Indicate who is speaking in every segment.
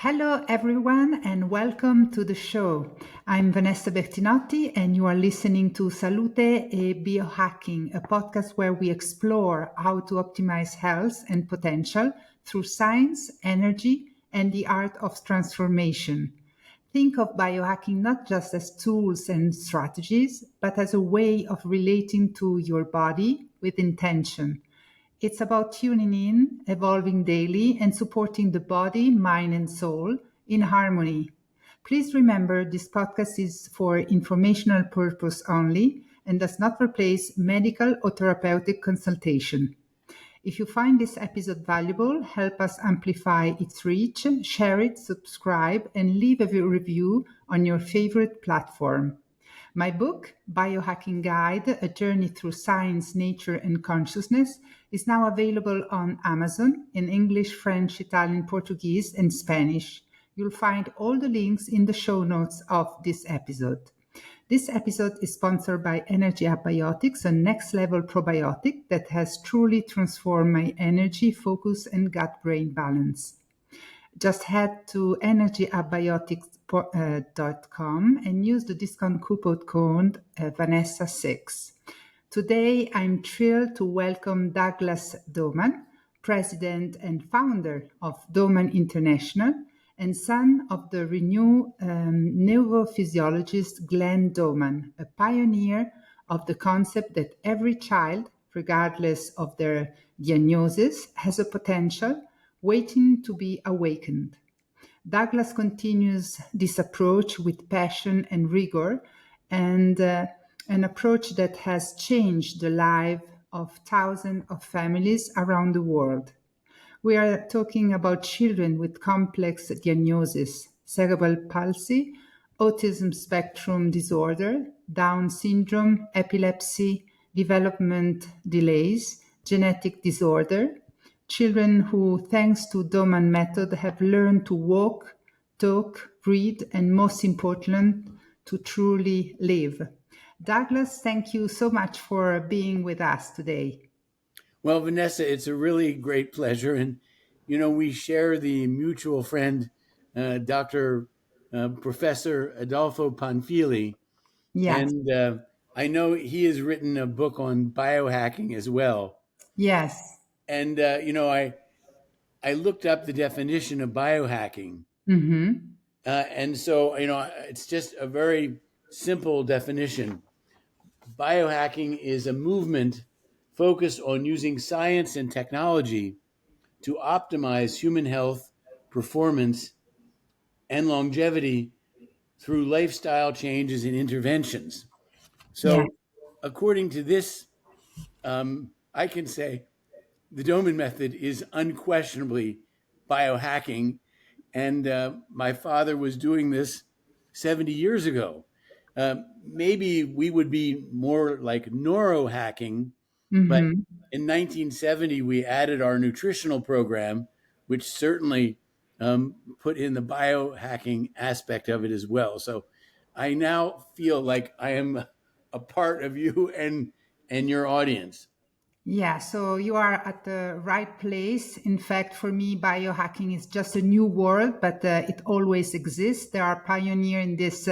Speaker 1: Hello, everyone, and welcome to the show. I'm Vanessa Bertinotti, and you are listening to Salute e Biohacking, a podcast where we explore how to optimize health and potential through science, energy, and the art of transformation. Think of biohacking not just as tools and strategies, but as a way of relating to your body with intention. It's about tuning in, evolving daily, and supporting the body, mind, and soul in harmony. Please remember this podcast is for informational purpose only and does not replace medical or therapeutic consultation. If you find this episode valuable, help us amplify its reach, share it, subscribe, and leave a review on your favorite platform. My book, Biohacking Guide, A Journey Through Science, Nature, and Consciousness, is now available on Amazon in English, French, Italian, Portuguese, and Spanish. You'll find all the links in the show notes of this episode. This episode is sponsored by Energy Abiotics, a next level probiotic that has truly transformed my energy, focus, and gut brain balance. Just head to energyabiotics.com and use the discount coupon code Vanessa6. Today, I'm thrilled to welcome Douglas Doman, president and founder of Doman International, and son of the renowned neurophysiologist Glenn Doman, a pioneer of the concept that every child, regardless of their diagnosis, has a potential waiting to be awakened. Douglas continues this approach with passion and rigor, and an approach that has changed the life of thousands of families around the world. We are talking about children with complex diagnoses, cerebral palsy, autism spectrum disorder, Down syndrome, epilepsy, development delays, genetic disorder, children who, thanks to Doman Method, have learned to walk, talk, read, and most important, to truly live. Douglas, thank you so much for being with us today.
Speaker 2: Well, Vanessa, it's a really great pleasure. And, we share the mutual friend, Dr. Professor Adolfo Panfili.
Speaker 1: Yes,
Speaker 2: And I know he has written a book on biohacking as well.
Speaker 1: yes.
Speaker 2: And, I looked up the definition of biohacking.
Speaker 1: Mm-hmm.
Speaker 2: And so, it's just a very simple definition. Biohacking is a movement focused on using science and technology to optimize human health, performance, and longevity through lifestyle changes and interventions.
Speaker 1: Yeah.
Speaker 2: So, according to this, I can say the Doman method is unquestionably biohacking. And my father was doing this 70 years ago. Maybe we would be more like neurohacking, but
Speaker 1: Mm-hmm.
Speaker 2: in 1970, we added our nutritional program, which certainly put in the biohacking aspect of it as well. So I now feel like I am a part of you and your audience.
Speaker 1: Yeah, so you are at the right place. In fact, for me, biohacking is just a new world, but it always exists. There are pioneers in this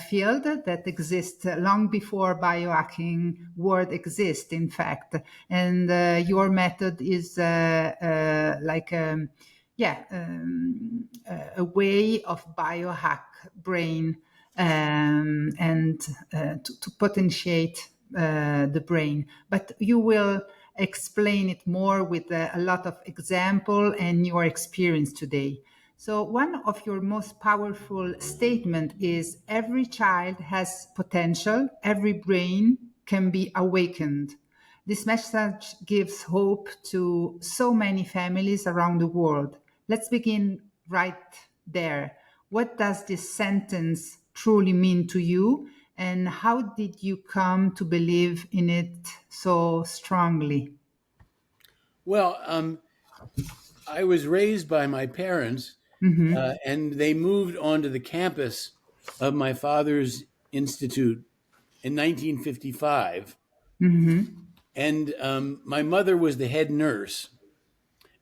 Speaker 1: field that exist long before biohacking word exists, in fact. And your method is a way of biohack brain and to potentiate the brain. But you will explain it more with a lot of example and your experience today. So one of your most powerful statement is every child has potential, every brain can be awakened. This message gives hope to so many families around the world. Let's begin right there. What does this sentence truly mean to you? And how did you come to believe in it so strongly?
Speaker 2: Well, I was raised by my parents,
Speaker 1: Mm-hmm.
Speaker 2: and they moved onto the campus of my father's institute in 1955.
Speaker 1: Mm-hmm.
Speaker 2: And my mother was the head nurse.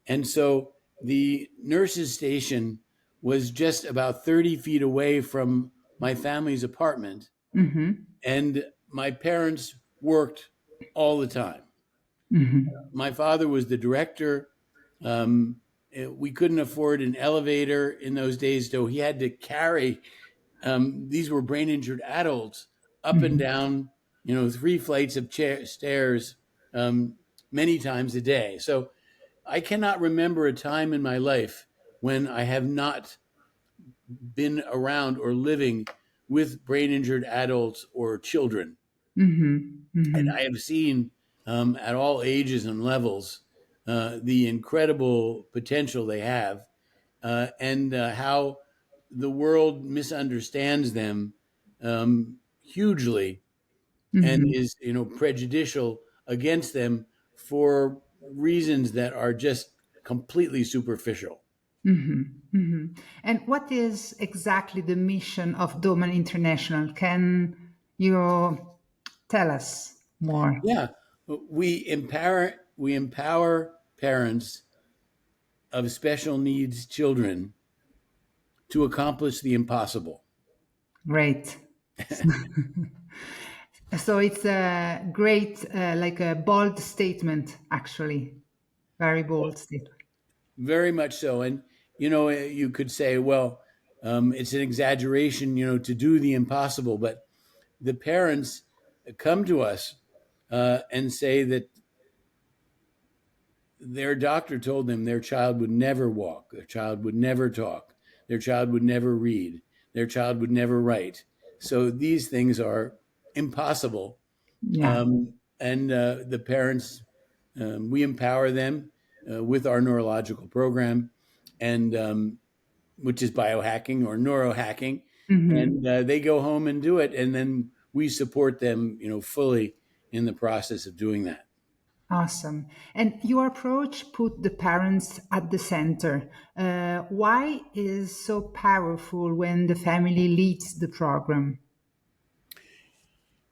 Speaker 2: And so the nurses' station was just about 30 feet away from my family's apartment,
Speaker 1: Mm-hmm.
Speaker 2: and my parents worked all the time.
Speaker 1: Mm-hmm.
Speaker 2: My father was the director. We couldn't afford an elevator in those days, so he had to carry these were brain injured adults up and
Speaker 1: Mm-hmm.
Speaker 2: down, 3 flights of stairs many times a day. So I cannot remember a time in my life when I have not been around or living with brain injured adults or children.
Speaker 1: Mm-hmm.
Speaker 2: And
Speaker 1: Mm-hmm.
Speaker 2: I have seen at all ages and levels the incredible potential they have, and how the world misunderstands them hugely, and
Speaker 1: Mm-hmm.
Speaker 2: is prejudicial against them for reasons that are just completely superficial.
Speaker 1: Mm-hmm. Mm-hmm. And what is exactly the mission of Doman International? Can you tell us more?
Speaker 2: Yeah, we empower parents of special needs children to accomplish the impossible.
Speaker 1: Great. So it's a great, like a bold statement, actually. Very bold statement.
Speaker 2: Very much so. And, you could say, well, it's an exaggeration, to do the impossible. But the parents come to us and say that their doctor told them their child would never walk, their child would never talk, their child would never read, their child would never write. So these things are impossible.
Speaker 1: Yeah.
Speaker 2: And the parents, we empower them with our neurological program, and which is biohacking or neurohacking,
Speaker 1: Hmm.
Speaker 2: and they go home and do it, and then we support them, fully in the process of doing that.
Speaker 1: Awesome. And your approach put the parents at the center. Why is so powerful when the family leads the program?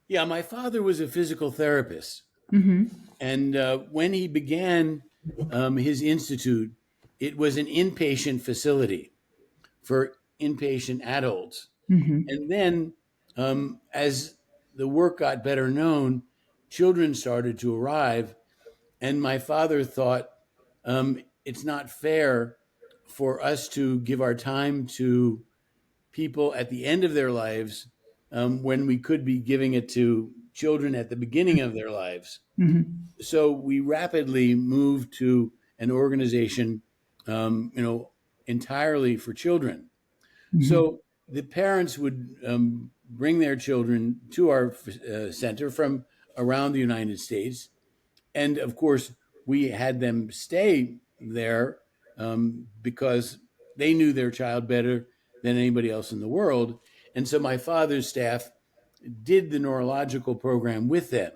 Speaker 2: Yeah, my father was a physical therapist,
Speaker 1: Hmm.
Speaker 2: and when he began his institute, it was an inpatient facility for inpatient adults.
Speaker 1: Hmm.
Speaker 2: And then, as the work got better known, children started to arrive. And my father thought it's not fair for us to give our time to people at the end of their lives when we could be giving it to children at the beginning of their lives.
Speaker 1: Hmm.
Speaker 2: So we rapidly moved to an organization, um, you know, entirely for children.
Speaker 1: Hmm.
Speaker 2: So the parents would bring their children to our center from around the United States. And of course, we had them stay there because they knew their child better than anybody else in the world. And so my father's staff did the neurological program with them.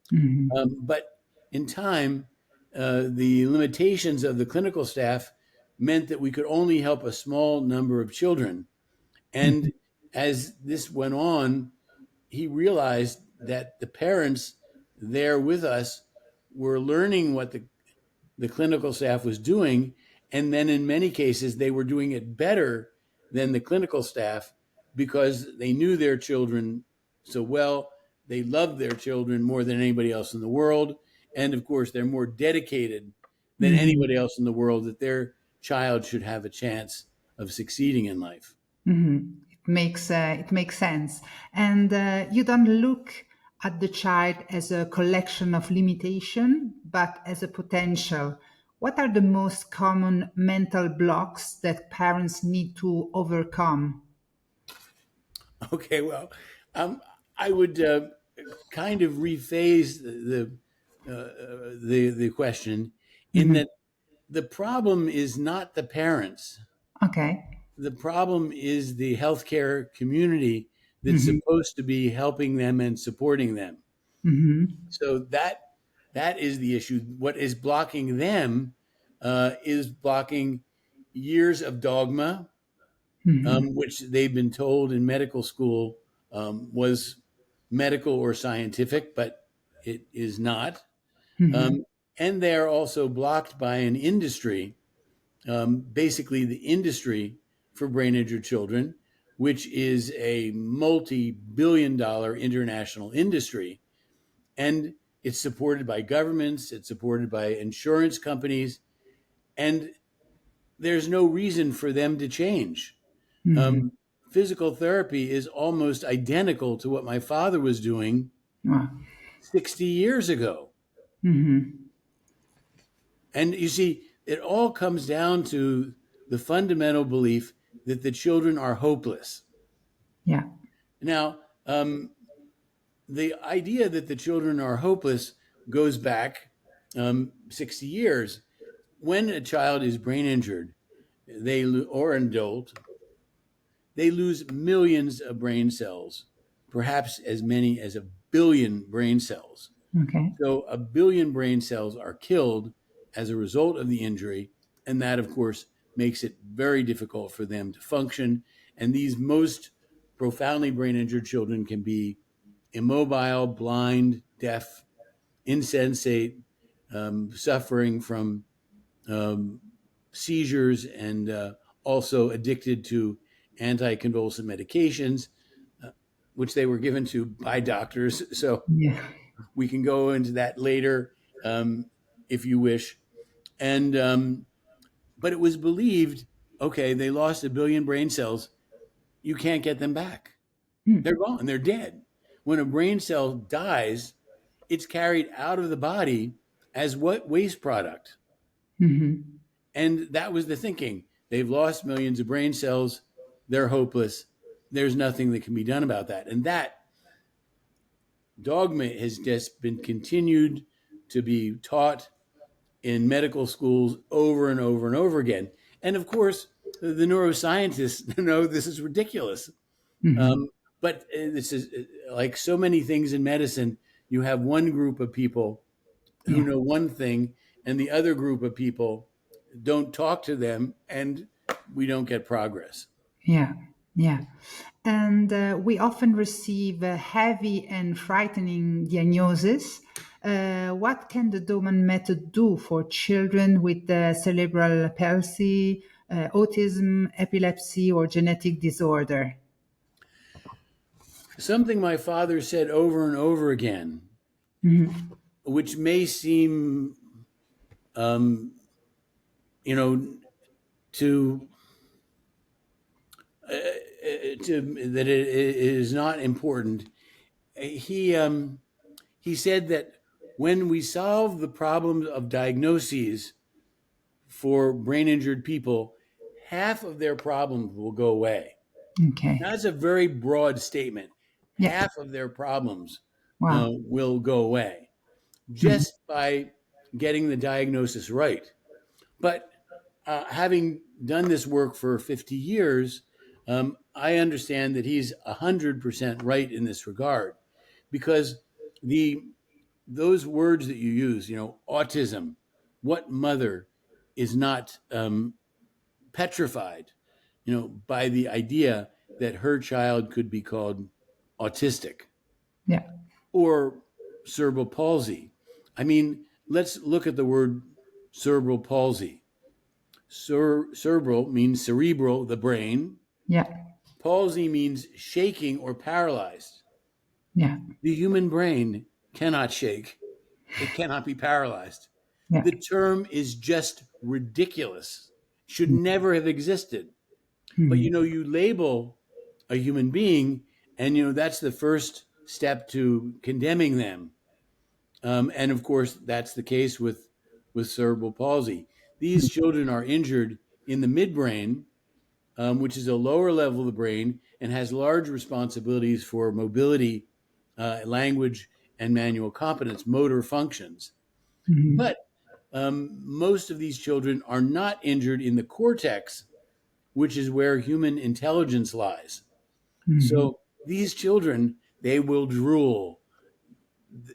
Speaker 1: Hmm.
Speaker 2: But in time, the limitations of the clinical staff meant that we could only help a small number of children. And as this went on, he realized that the parents there with us were learning what the clinical staff was doing. And then in many cases, they were doing it better than the clinical staff because they knew their children so well. They loved their children more than anybody else in the world. And of course, they're more dedicated than
Speaker 1: Hmm.
Speaker 2: anybody else in the world that their child should have a chance of succeeding in life.
Speaker 1: Hmm. It makes sense, and you don't look at the child as a collection of limitation, but as a potential. What are the most common mental blocks that parents need to overcome?
Speaker 2: Okay, well, um, I would kind of rephase the question in
Speaker 1: Hmm.
Speaker 2: that the problem is not the parents.
Speaker 1: Okay.
Speaker 2: The problem is the healthcare community that's
Speaker 1: Hmm.
Speaker 2: supposed to be helping them and supporting them.
Speaker 1: Hmm.
Speaker 2: So that is the issue. What is blocking them is blocking years of dogma,
Speaker 1: Hmm.
Speaker 2: which they've been told in medical school was medical or scientific, but it is not.
Speaker 1: Hmm.
Speaker 2: Um, and they are also blocked by an industry, basically the industry, for brain injured children, which is a multi-billion-dollar international industry. And it's supported by governments, it's supported by insurance companies, and there's no reason for them to change.
Speaker 1: Mm-hmm.
Speaker 2: Um, Physical therapy is almost identical to what my father was doing
Speaker 1: Wow.
Speaker 2: 60 years ago.
Speaker 1: Mm-hmm.
Speaker 2: And you see, it all comes down to the fundamental belief that the children are hopeless.
Speaker 1: Yeah.
Speaker 2: Now, the idea that the children are hopeless goes back 60 years. When a child is brain injured, or an adult, they lose millions of brain cells, perhaps as many as 1 billion brain cells.
Speaker 1: Okay.
Speaker 2: So 1 billion brain cells are killed as a result of the injury, and that, of course, makes it very difficult for them to function. And these most profoundly brain injured children can be immobile, blind, deaf, insensate, suffering from um, seizures, and also addicted to anticonvulsant medications, which they were given to by doctors. So
Speaker 1: Yeah.
Speaker 2: we can go into that later if you wish. And but it was believed, okay, they lost 1 billion brain cells. You can't get them back. They're
Speaker 1: Mm.
Speaker 2: gone. They're dead. When a brain cell dies, it's carried out of the body as what waste product.
Speaker 1: Mm-hmm.
Speaker 2: And that was the thinking. They've lost millions of brain cells. They're hopeless. There's nothing that can be done about that. And that dogma has just been continued to be taught in medical schools over and over and over again. And of course, the neuroscientists know this is ridiculous.
Speaker 1: Mm-hmm.
Speaker 2: Um, but this is like so many things in medicine. You have one group of people who
Speaker 1: Yeah.
Speaker 2: know one thing, and the other group of people don't talk to them, and we don't get progress.
Speaker 1: Yeah. Yeah. And we often receive heavy and frightening diagnoses. What can the Doman method do for children with cerebral palsy, autism, epilepsy, or genetic disorder?
Speaker 2: Something my father said over and over again,
Speaker 1: Mm-hmm.
Speaker 2: which may seem, um, you know, to that it is not important. He said that when we solve the problems of diagnoses for brain injured people, half of their problems will go away.
Speaker 1: Okay.
Speaker 2: Now, that's a very broad statement.
Speaker 1: Yeah.
Speaker 2: Half of their problems
Speaker 1: Wow.
Speaker 2: will go away
Speaker 1: Mm-hmm.
Speaker 2: just by getting the diagnosis right. But having done this work for 50 years, I understand that he's 100% right in this regard, because the those words that you use, autism, what mother is not petrified, by the idea that her child could be called autistic
Speaker 1: Yeah.
Speaker 2: or cerebral palsy? I mean, let's look at the word cerebral palsy. Cerebral means cerebral, the brain.
Speaker 1: Yeah.
Speaker 2: Palsy means shaking or paralyzed.
Speaker 1: Yeah.
Speaker 2: The human brain cannot shake, it cannot be paralyzed.
Speaker 1: Yeah.
Speaker 2: The term is just ridiculous, should never have existed. But
Speaker 1: Mm-hmm.
Speaker 2: you label a human being, and that's the first step to condemning them. And of course, that's the case with cerebral palsy. These children are injured in the midbrain, which is a lower level of the brain and has large responsibilities for mobility, language, and manual competence, motor functions.
Speaker 1: Mm-hmm.
Speaker 2: But most of these children are not injured in the cortex, which is where human intelligence lies.
Speaker 1: Mm-hmm.
Speaker 2: So these children, they will drool.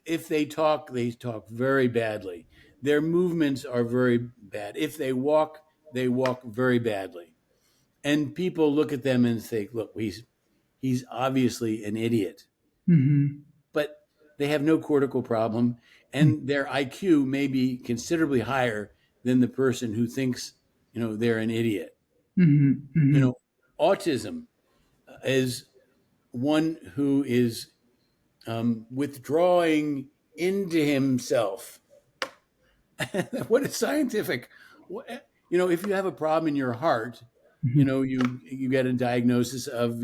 Speaker 2: If they talk very badly. Their movements are very bad. If they walk very badly. And people look at them and think, look, he's obviously an idiot.
Speaker 1: Mm-hmm.
Speaker 2: But they have no cortical problem, and their IQ may be considerably higher than the person who thinks, they're an idiot.
Speaker 1: Mm-hmm. Mm-hmm.
Speaker 2: autism is one who is withdrawing into himself. What is scientific? If you have a problem in your heart, you get a diagnosis of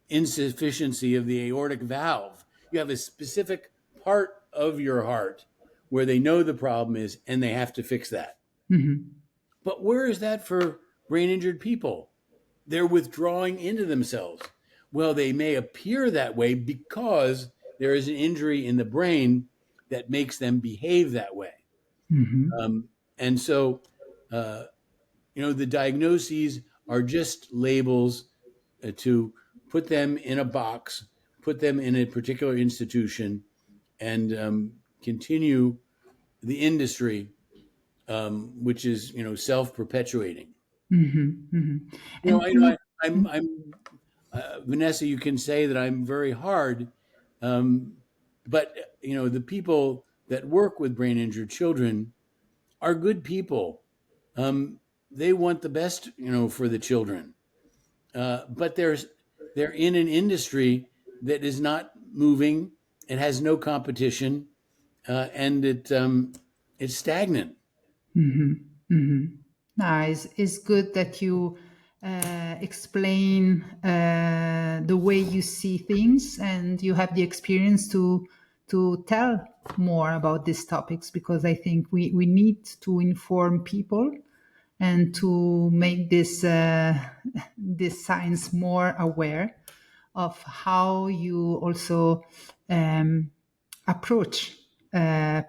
Speaker 2: insufficiency of the aortic valve. You have a specific part of your heart where they know the problem is and they have to fix that.
Speaker 1: Mhm.
Speaker 2: But where is that for brain injured people? They're withdrawing into themselves. Well, they may appear that way because there is an injury in the brain that makes them behave that way.
Speaker 1: Mhm.
Speaker 2: And so, uh, the diagnoses are just labels to put them in a box, put them in a particular institution, and continue the industry, which is self-perpetuating.
Speaker 1: Mhm. Mhm.
Speaker 2: You know,
Speaker 1: And
Speaker 2: I,
Speaker 1: can you?
Speaker 2: I, I'm Vanessa. You can say that I'm very hard, um, but the people that work with brain injured children are good people. Um, they want the best, for the children. But they're in an industry that is not moving. It has no competition, and it's stagnant.
Speaker 1: Mhm. Mhm. Nice. It's good that you explain the way you see things, and you have the experience to tell more about these topics, because I think we need to inform people and to make this science more aware of how you also um, approach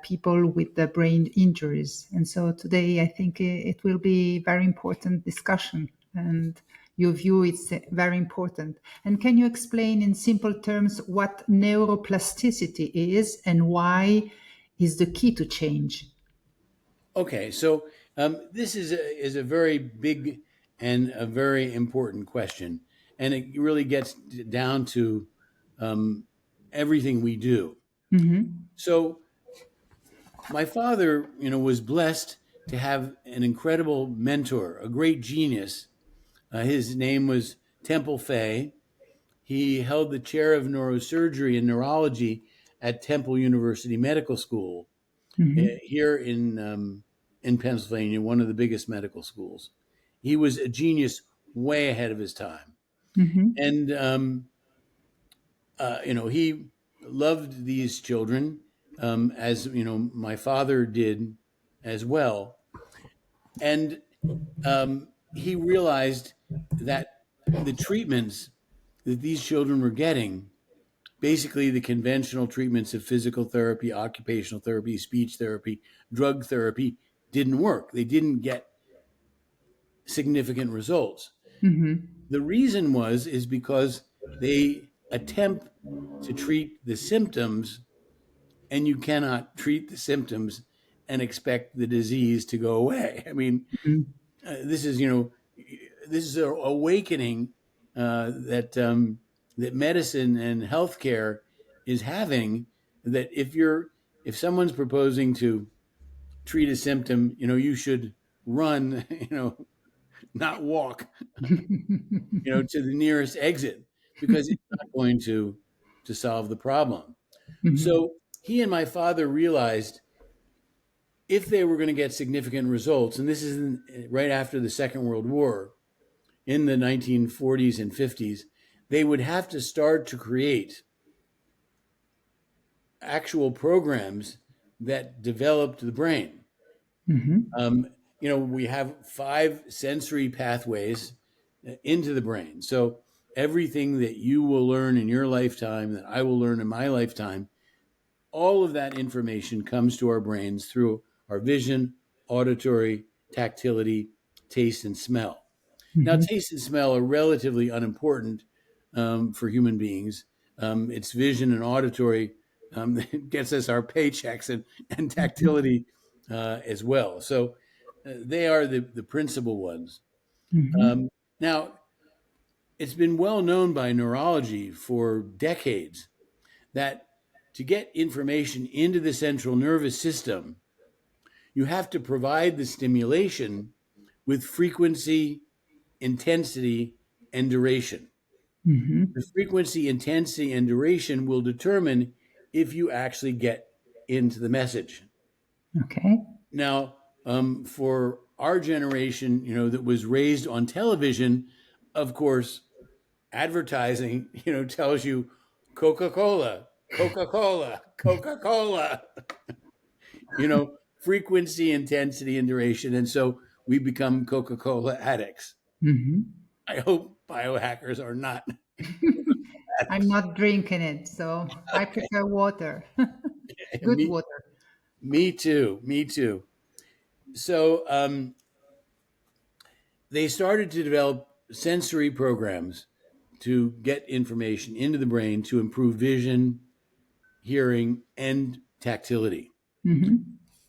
Speaker 1: people with the brain injuries. And so today, I think it will be very important discussion, and your view is very important. And can you explain in simple terms what neuroplasticity is and why is the key to change?
Speaker 2: Okay, so this is a very big and a very important question, and it really gets down to um, everything we do.
Speaker 1: Hmm.
Speaker 2: So my father, was blessed to have an incredible mentor, a great genius. His name was Temple Fay. He held the chair of neurosurgery and neurology at Temple University Medical School
Speaker 1: Hmm.
Speaker 2: here in Pennsylvania, one of the biggest medical schools. He was a genius, way ahead of his time,
Speaker 1: Hmm.
Speaker 2: and he loved these children, as my father did as well, and he realized that the treatments that these children were getting, basically the conventional treatments of physical therapy, occupational therapy, speech therapy, drug therapy, didn't work. They didn't get significant results.
Speaker 1: Hmm.
Speaker 2: The reason is because they attempt to treat the symptoms, and you cannot treat the symptoms and expect the disease to go away. I mean, this is this is an awakening that medicine and healthcare is having. That if someone's proposing to treat a symptom, you should run, not walk, to the nearest exit, because it's not going to solve the problem.
Speaker 1: Hmm.
Speaker 2: So he and my father realized if they were going to get significant results, and this is right after the Second World War, in the 1940s and 50s, they would have to start to create actual programs that developed the brain.
Speaker 1: Hmm.
Speaker 2: We have five sensory pathways into the brain. So everything that you will learn in your lifetime, that I will learn in my lifetime, all of that information comes to our brains through our vision, auditory, tactility, taste, and smell. Now,
Speaker 1: Hmm.
Speaker 2: taste and smell are relatively unimportant for human beings. It's vision and auditory that gets us our paychecks, and tactility as well. So they are the principal ones.
Speaker 1: Hmm.
Speaker 2: Um, Now, it's been well known by neurology for decades that to get information into the central nervous system, you have to provide the stimulation with frequency intensity, and duration.
Speaker 1: Mm-hmm.
Speaker 2: The frequency, intensity, and duration will determine if you actually get into the message.
Speaker 1: Okay.
Speaker 2: Now, for our generation, that was raised on television, of course, advertising, tells you Coca-Cola, Coca-Cola, Coca-Cola, frequency, intensity, and duration. And so we become Coca-Cola addicts.
Speaker 1: Mm-hmm.
Speaker 2: I hope biohackers are not
Speaker 1: I'm
Speaker 2: addicts.
Speaker 1: not drinking it, so I prefer water. Good
Speaker 2: me,
Speaker 1: water.
Speaker 2: me too. Me too. So they started to develop sensory programs to get information into the brain to improve vision, hearing, and tactility.
Speaker 1: Mm-hmm.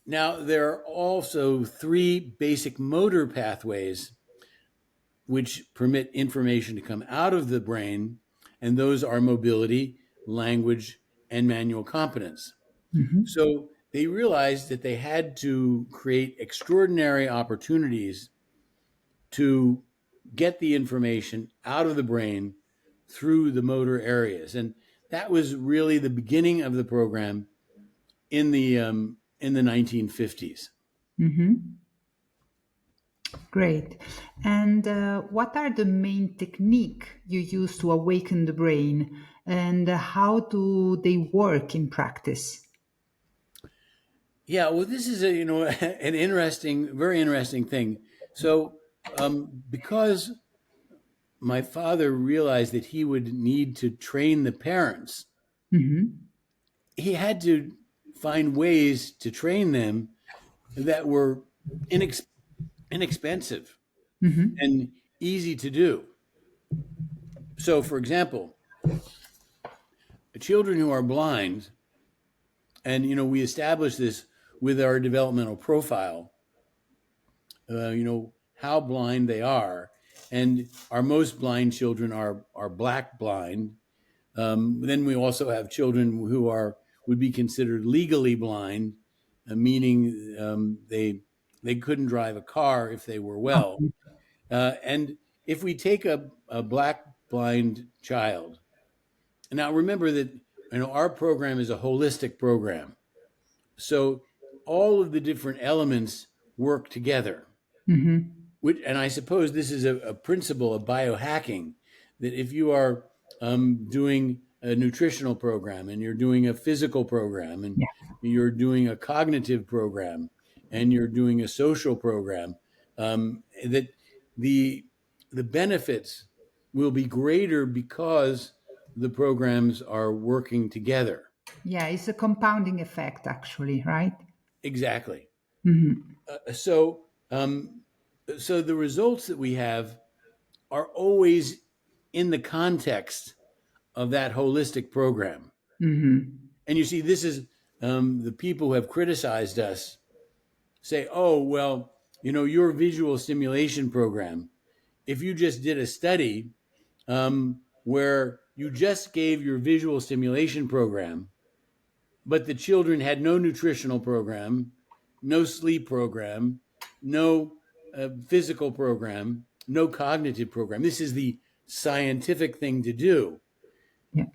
Speaker 2: Now, there are also three basic motor pathways which permit information to come out of the brain, and those are mobility, language, and manual competence.
Speaker 1: Mm-hmm.
Speaker 2: So they realized that they had to create extraordinary opportunities to get the information out of the brain through the motor areas. And that was really the beginning of the program in the 1950s.
Speaker 1: Mm-hmm. Great. And what are the main technique you use to awaken the brain, and how do they work in practice?
Speaker 2: Yeah, well, this is a an interesting, very interesting thing. So, because my father realized that he would need to train the parents,
Speaker 1: Mm-hmm.
Speaker 2: he had to find ways to train them that were inex- inexpensive
Speaker 1: Mm-hmm.
Speaker 2: and easy to do. So, for example, children who are blind, and we establish this with our developmental profile. How blind they are, and our most blind children are black blind. Then we also have children who would be considered legally blind, meaning they couldn't drive a car if they were well.
Speaker 1: Okay.
Speaker 2: And if we take a black blind child, now remember that our program is a holistic program, so all of the different elements work together.
Speaker 1: Mm-hmm.
Speaker 2: And I suppose this is a principle of biohacking, that if you are doing a nutritional program, and you're doing a physical program, and
Speaker 1: Yeah.
Speaker 2: you're doing a cognitive program, and you're doing a social program, that the the benefits will be greater because the programs are working together.
Speaker 1: Yeah, it's a compounding effect, actually, right?
Speaker 2: Exactly.
Speaker 1: Mm-hmm.
Speaker 2: So the results that we have are always in the context of that holistic program.
Speaker 1: Mm-hmm.
Speaker 2: And you see, this is the people who have criticized us say, oh, well, your visual stimulation program, if you just did a study where you just gave your visual stimulation program, but the children had no nutritional program, no sleep program, no physical program, no cognitive program. This is the scientific thing to do.
Speaker 1: Yeah.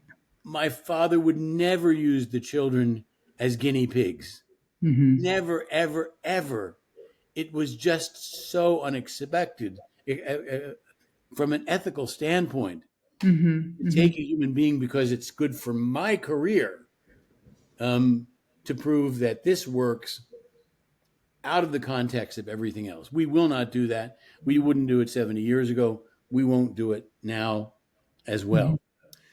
Speaker 2: My father would never use the children as guinea pigs.
Speaker 1: Mm-hmm.
Speaker 2: Never, ever, ever. It was just so unexpected from an ethical standpoint to
Speaker 1: Mm-hmm.
Speaker 2: take a
Speaker 1: Mm-hmm.
Speaker 2: human being because it's good for my career, to prove that this works out of the context of everything else. We will not do that. We wouldn't do it 70 years ago. We won't do it now as well.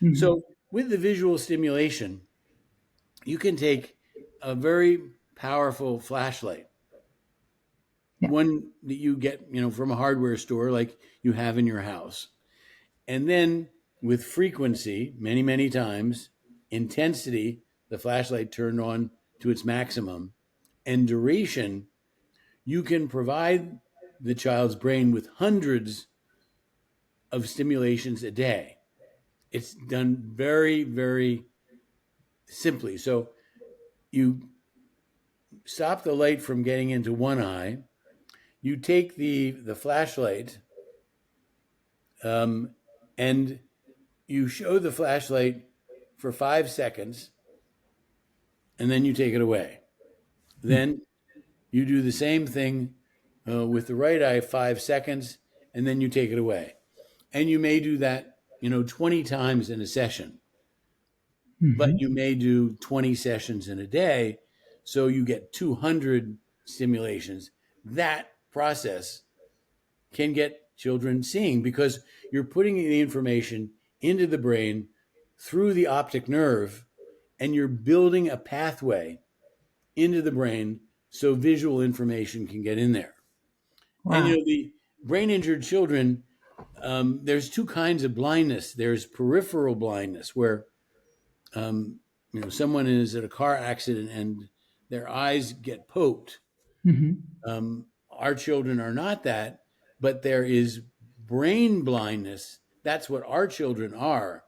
Speaker 1: Mm-hmm.
Speaker 2: So, with the visual stimulation, you can take a very powerful flashlight,
Speaker 1: Yeah.
Speaker 2: one that you get, from a hardware store like you have in your house. And then with frequency, many, many times, intensity, the flashlight turned on to its maximum, and duration, you can provide the child's brain with hundreds of stimulations a day. It's done very, very simply. So you stop the light from getting into one eye, you take the flashlight um, and you show the flashlight for 5 seconds, and then you take it away. Then you do the same thing with the right eye, 5 seconds, and then you take it away. And you may do that, 20 times in a session, but
Speaker 1: Hmm.
Speaker 2: you may do 20 sessions in a day. So you get 200 stimulations. That process can get children seeing because you're putting the information into the brain through the optic nerve and you're building a pathway into the brain so visual information can get in there. And
Speaker 1: Wow.
Speaker 2: the brain injured children, there's two kinds of blindness. There's peripheral blindness, where someone is at a car accident and their eyes get poked.
Speaker 1: Hmm.
Speaker 2: Our children are not that, but there is brain blindness. That's what our children are,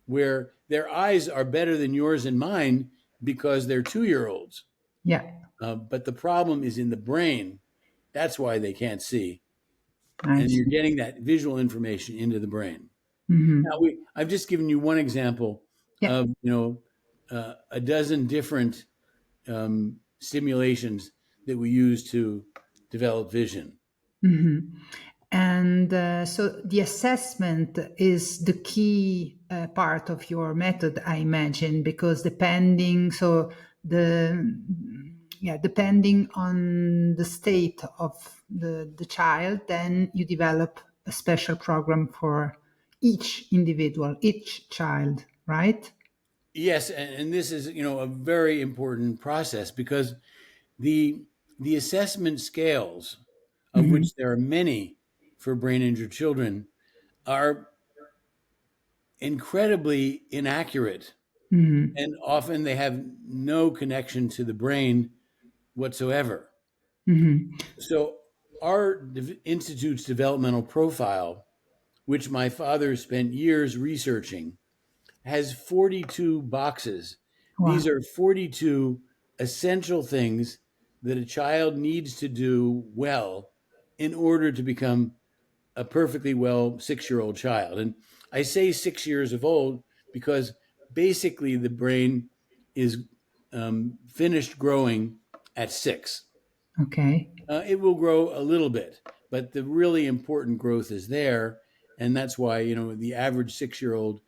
Speaker 2: where their eyes are better than yours and mine because they're 2-year-olds.
Speaker 1: Yeah,
Speaker 2: But the problem is in the brain. That's why they can't see.
Speaker 1: I
Speaker 2: And you're
Speaker 1: see.
Speaker 2: getting that visual information into the brain. Now,
Speaker 1: Hmm.
Speaker 2: I've just given you one example
Speaker 1: Yeah.
Speaker 2: of a dozen different stimulations that we use to develop vision.
Speaker 1: Hmm. And so the assessment is the key part of your method, I imagine, because the depending on the state of the child, then you develop a special program for each individual, each child, right?
Speaker 2: Yes, and this is a very important process because the the assessment scales, of
Speaker 1: Hmm.
Speaker 2: which there are many for brain injured children, are incredibly inaccurate,
Speaker 1: Hmm.
Speaker 2: and often they have no connection to the brain whatsoever.
Speaker 1: Hmm.
Speaker 2: So our institute's developmental profile, which my father spent years researching, has 42 boxes. These
Speaker 1: Wow.
Speaker 2: are 42 essential things that a child needs to do well in order to become a perfectly well 6-year-old child. And I say 6 years of old because basically the brain is finished growing at 6.
Speaker 1: Okay.
Speaker 2: It will grow a little bit, but the really important growth is there. And that's why, the average 6-year-old,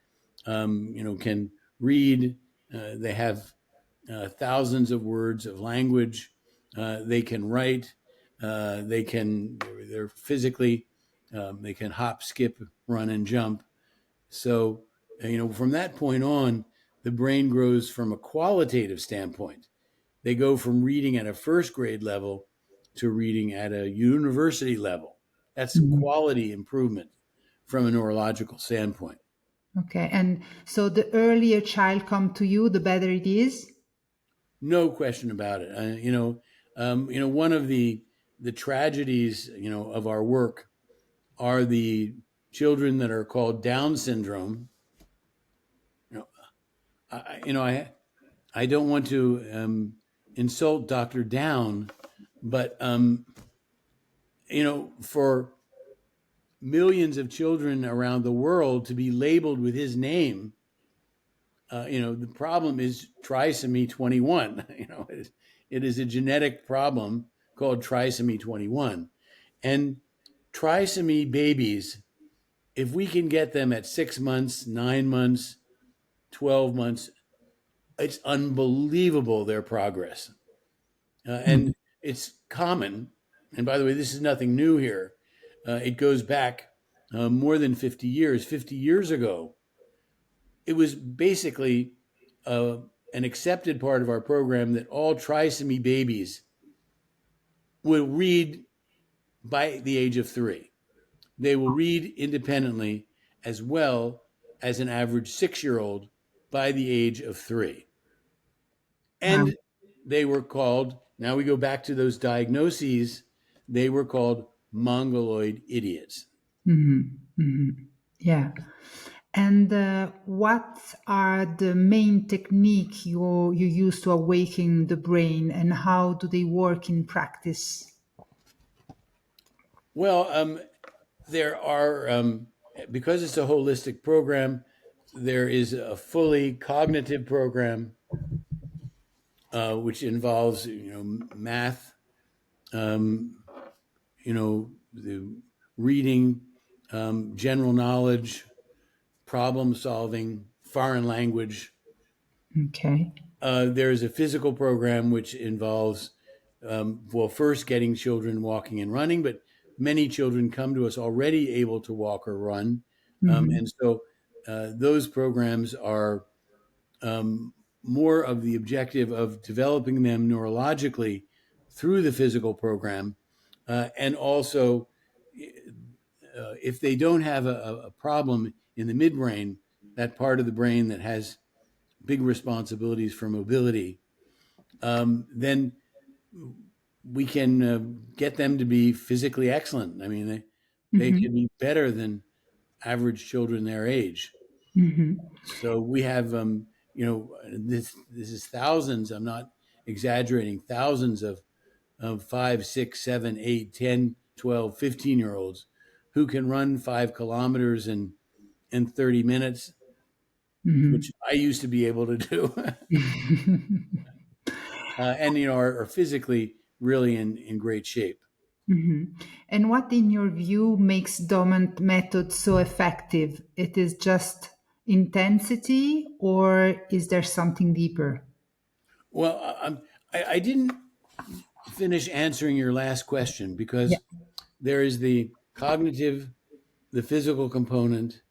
Speaker 2: can read. They have thousands of words of language. They can write. They're physically, they can hop, skip, run, and jump. So, from that point on, the brain grows from a qualitative standpoint. They go from reading at a first grade level to reading at a university level. That's
Speaker 1: Mhm.
Speaker 2: quality improvement from a neurological standpoint.
Speaker 1: Okay. And so the earlier child come to you, the better it is?
Speaker 2: No question about it. One of the tragedies, of our work are the children that are called Down syndrome. You know, I, you know, I don't want to insult Dr. Down, but for millions of children around the world to be labeled with his name, the problem is trisomy 21. It is a genetic problem called trisomy 21. And trisomy babies, if we can get them at 6 months, 9 months, 12 months, it's unbelievable their progress. And
Speaker 1: Mhm.
Speaker 2: it's common. And by the way, this is nothing new here. It goes back more than 50 years. 50 years ago, it was basically an accepted part of our program that all trisomy babies will read by the age of 3. They will read independently as well as an average 6-year-old by the age of 3.
Speaker 1: Wow.
Speaker 2: And they were called, now we go back to those diagnoses, they were called mongoloid idiots.
Speaker 1: Hmm. Hmm. Yeah. And what are the main technique you use to awaken the brain, and how do they work in practice?
Speaker 2: Well, there are. because it's a holistic program, there is a fully cognitive program, which involves, math, um, the reading, general knowledge, problem solving, foreign language.
Speaker 1: Okay.
Speaker 2: There's a physical program which involves, well, first getting children walking and running, but many children come to us already able to walk or run.
Speaker 1: Mm-hmm.
Speaker 2: And so those programs are um, more of the objective of developing them neurologically through the physical program. And also, if they don't have a problem in the midbrain, that part of the brain that has big responsibilities for mobility, then we can get them to be physically excellent. I mean, they
Speaker 1: Mm-hmm.
Speaker 2: can be better than average children their age.
Speaker 1: Mm-hmm.
Speaker 2: So we have, this is thousands. I'm not exaggerating. Thousands of 5, 6, 7, 8, 10, 12, 15 year olds who can run 5 kilometers in 30 minutes, which I used to be able to do,
Speaker 1: Mm-hmm.
Speaker 2: and are physically really in great shape.
Speaker 1: Mm-hmm. And what, in your view, makes Doman method so effective? It is just intensity, or is there something deeper?
Speaker 2: Well, I didn't finish answering your last question
Speaker 1: Yeah.
Speaker 2: because there is the cognitive, the physical component,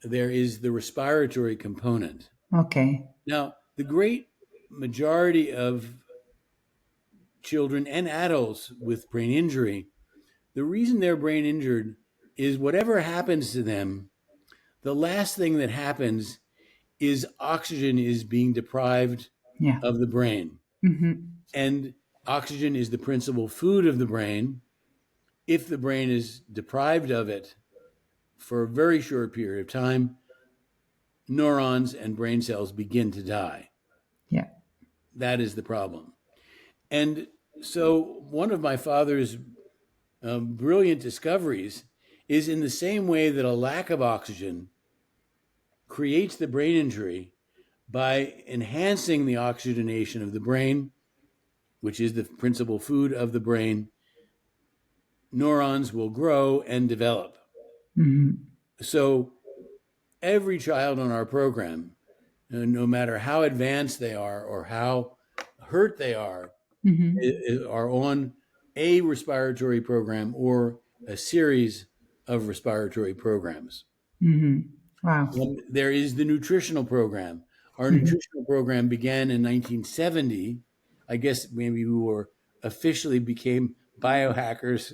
Speaker 2: there is the respiratory component.
Speaker 1: Okay.
Speaker 2: Now, the great majority of children and adults with brain injury, the reason they're brain injured is whatever happens to them, the last thing that happens is oxygen is being deprived
Speaker 1: Yeah.
Speaker 2: of the brain.
Speaker 1: Mm-hmm.
Speaker 2: And oxygen is the principal food of the brain. If the brain is deprived of it for a very short period of time, neurons and brain cells begin to die.
Speaker 1: Yeah.
Speaker 2: That is the problem. And so, one of my father's brilliant discoveries is in the same way that a lack of oxygen creates the brain injury by enhancing the oxygenation of the brain, which is the principal food of the brain, neurons will grow and develop.
Speaker 1: Mm-hmm.
Speaker 2: So, every child on our program, no matter how advanced they are or how hurt they
Speaker 1: Mm-hmm.
Speaker 2: are on a respiratory program or a series of respiratory programs.
Speaker 1: Mm-hmm. Wow.
Speaker 2: There is the nutritional program. Our
Speaker 1: Mm-hmm.
Speaker 2: nutritional program began in 1970. I guess maybe we were officially became biohackers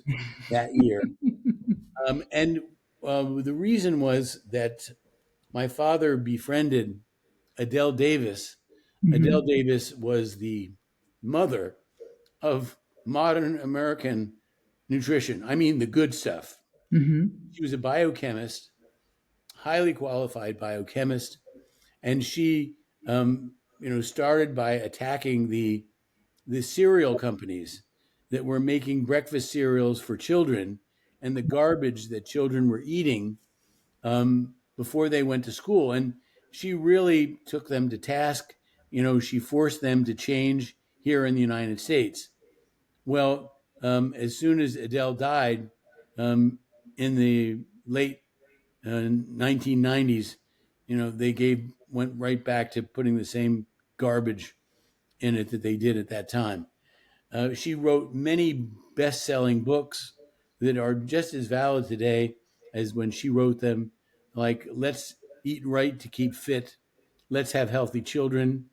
Speaker 2: that year. And the reason was that my father befriended Adele Davis. Adele
Speaker 1: Mm-hmm.
Speaker 2: Davis was the mother of modern American nutrition. I mean, the good stuff.
Speaker 1: Mm-hmm.
Speaker 2: She was a biochemist, highly qualified biochemist, and she, started by attacking the cereal companies that were making breakfast cereals for children and the garbage that children were eating before they went to school. And she really took them to task. She forced them to change here in the United States. Well, as soon as Adele died in the late 1990s, they went right back to putting the same garbage in it that they did at that time. She wrote many best-selling books that are just as valid today as when she wrote them, like "Let's Eat Right to Keep Fit," "Let's Have Healthy Children,"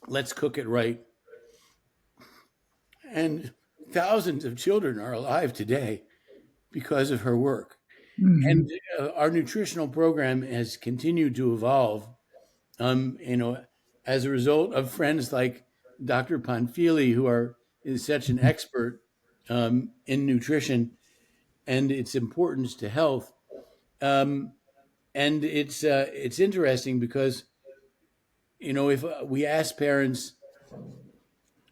Speaker 2: "Let's Cook It Right," and thousands of children are alive today because of her work. And
Speaker 1: Mm-hmm.
Speaker 2: our nutritional program has continued to evolve, as a result of friends like Dr. Panfili, is such an expert in nutrition and its importance to health. Um, and it's interesting because if we ask parents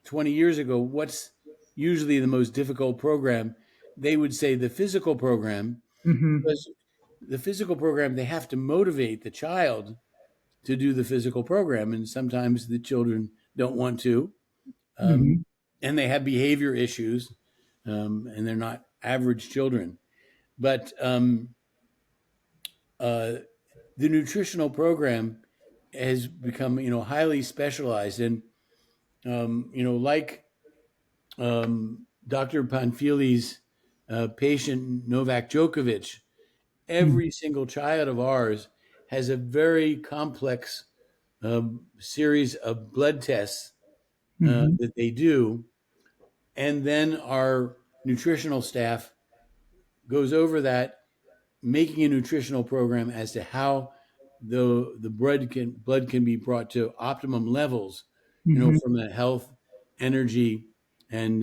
Speaker 2: 20 years ago what's usually the most difficult program, they would say the physical program
Speaker 1: Mm-hmm.
Speaker 2: because the physical program, they have to motivate the child to do the physical program. And sometimes the children don't want to.
Speaker 1: Mm-hmm.
Speaker 2: And they have behavior issues, and they're not average children. But uh, the nutritional program has become, highly specialized. And, like Dr. Panfili's patient Novak Djokovic, every single child of ours has a very complex series of blood tests
Speaker 1: Mm-hmm.
Speaker 2: that they do. And then our nutritional staff goes over that, making a nutritional program as to how the blood can be brought to optimum levels,
Speaker 1: Mm-hmm.
Speaker 2: from a health, energy, and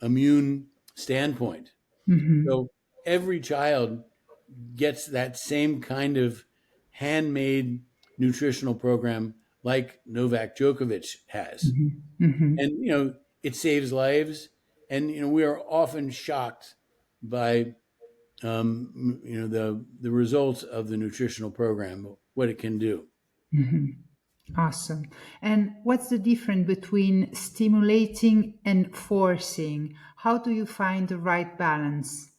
Speaker 2: immune standpoint.
Speaker 1: Mm-hmm.
Speaker 2: So every child gets that same kind of handmade nutritional program like Novak Djokovic has.
Speaker 1: Mm-hmm.
Speaker 2: And it saves lives. And we are often shocked by the results of the nutritional program, what it can do.
Speaker 1: Awesome. And what's the difference between stimulating and forcing? How do you find the right balance?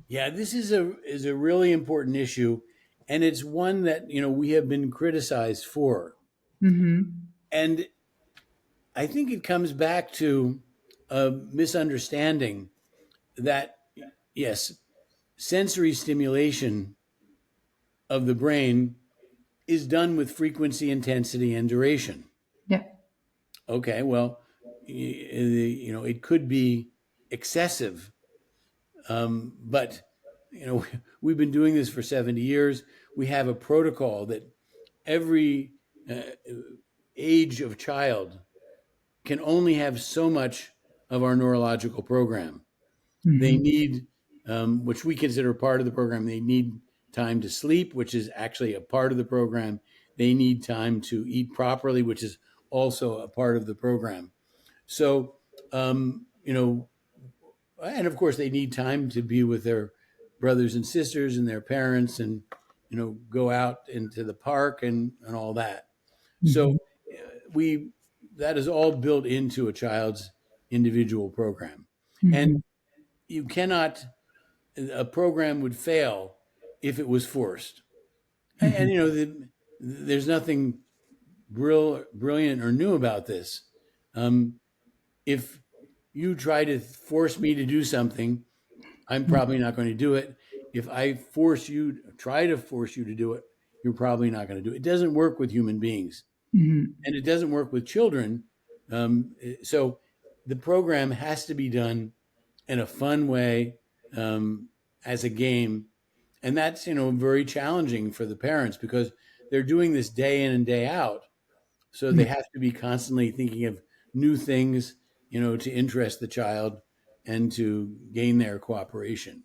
Speaker 2: Yeah, this is a really important issue, and it's one that we have been criticized for.
Speaker 1: Mm-hmm.
Speaker 2: And I think it comes back to a misunderstanding that, yes, sensory stimulation of the brain is done with frequency, intensity, and duration.
Speaker 1: Yeah.
Speaker 2: Okay, well, it could be excessive, but we've been doing this for 70 years. We have a protocol that every uh, age of child can only have so much of our neurological program. They
Speaker 1: Mm-hmm.
Speaker 2: need, which we consider part of the program, they need time to sleep, which is actually a part of the program. They need time to eat properly, which is also a part of the program. So, and of course, they need time to be with their brothers and sisters and their parents, and go out into the park and all that.
Speaker 1: Mm-hmm.
Speaker 2: So we that is all built into a child's individual program. And
Speaker 1: Mm-hmm.
Speaker 2: you cannot a program would fail if it was forced. And
Speaker 1: Mm-hmm.
Speaker 2: there's nothing brilliant or new about this. If you try to force me to do something, I'm probably not going to do it. If I try to force you to do it, you're probably not going to do it. It doesn't work with human beings,
Speaker 1: Mm-hmm.
Speaker 2: and it doesn't work with children. So the program has to be done in a fun way, as a game. And that's, very challenging for the parents because they're doing this day in and day out. So they have to be constantly thinking of new things, to interest the child and to gain their cooperation.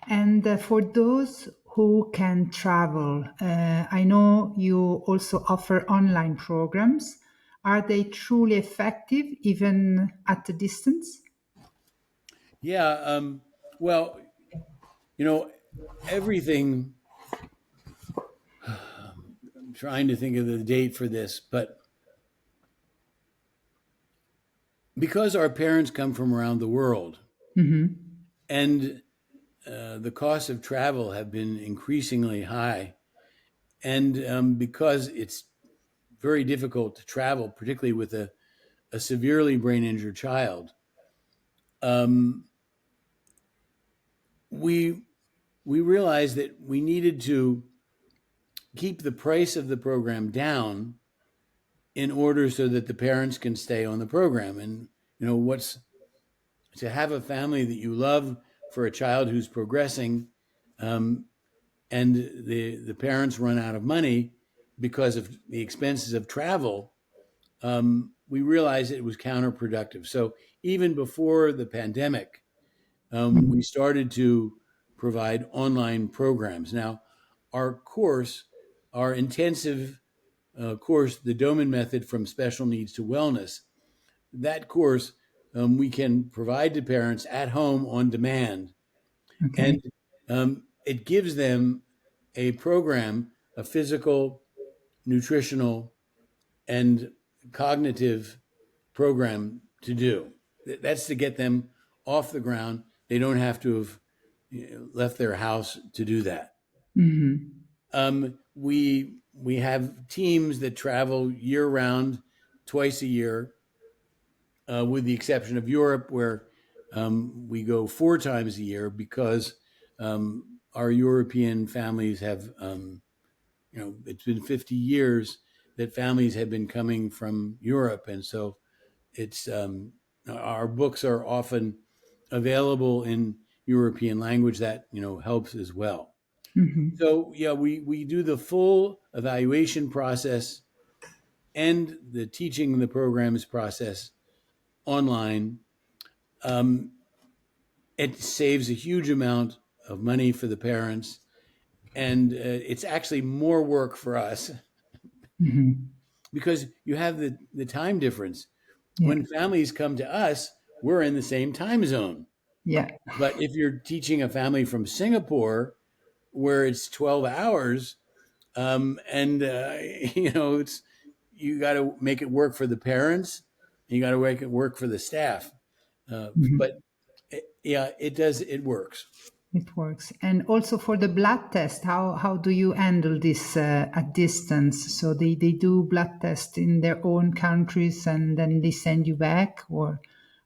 Speaker 1: And for those who can travel, I know you also offer online programs. Are they truly effective even at a distance?
Speaker 2: Yeah. Well, you know, everything, I'm trying to think of the date for this, but because our parents come from around the world and the costs of travel have been increasingly high, and because it's very difficult to travel, particularly with a severely brain injured child, um, we we realized that we needed to keep the price of the program down in order so that the parents can stay on the program. And what's to have a family that you love for a child who's progressing, um, and the parents run out of money because of the expenses of travel. We realized it was counterproductive. So even before the pandemic, we started to provide online programs. Now, our course, our intensive course, the Doman Method from Special Needs to Wellness, that course we can provide to parents at home on demand.
Speaker 1: Okay.
Speaker 2: And it gives them a program, a physical, nutritional, and cognitive program to do. That's to get them off the ground. They don't have to have left their house to do that.
Speaker 1: Mm-hmm.
Speaker 2: We have teams that travel year round, twice a year, with the exception of Europe, where we go 4 times a year because our European families have, it's been 50 years that families have been coming from Europe, and so it's our books are often available in European language. That helps as well.
Speaker 1: Mm-hmm.
Speaker 2: So yeah, we do the full evaluation process and the teaching the programs process online. Um, it saves a huge amount of money for the parents, and it's actually more work for us
Speaker 1: Mm-hmm.
Speaker 2: because you have the time difference.
Speaker 1: Yeah.
Speaker 2: When families come to us, we're in the same time zone.
Speaker 1: Yeah.
Speaker 2: But if you're teaching a family from Singapore, where it's 12 hours, and it's you got to make it work for the parents, you got to make it work for the staff.
Speaker 1: Mm-hmm.
Speaker 2: But yeah, it does. It works.
Speaker 1: It works. And also for the blood test, how do you handle this at distance? So they do blood test in their own countries and then they send you back, or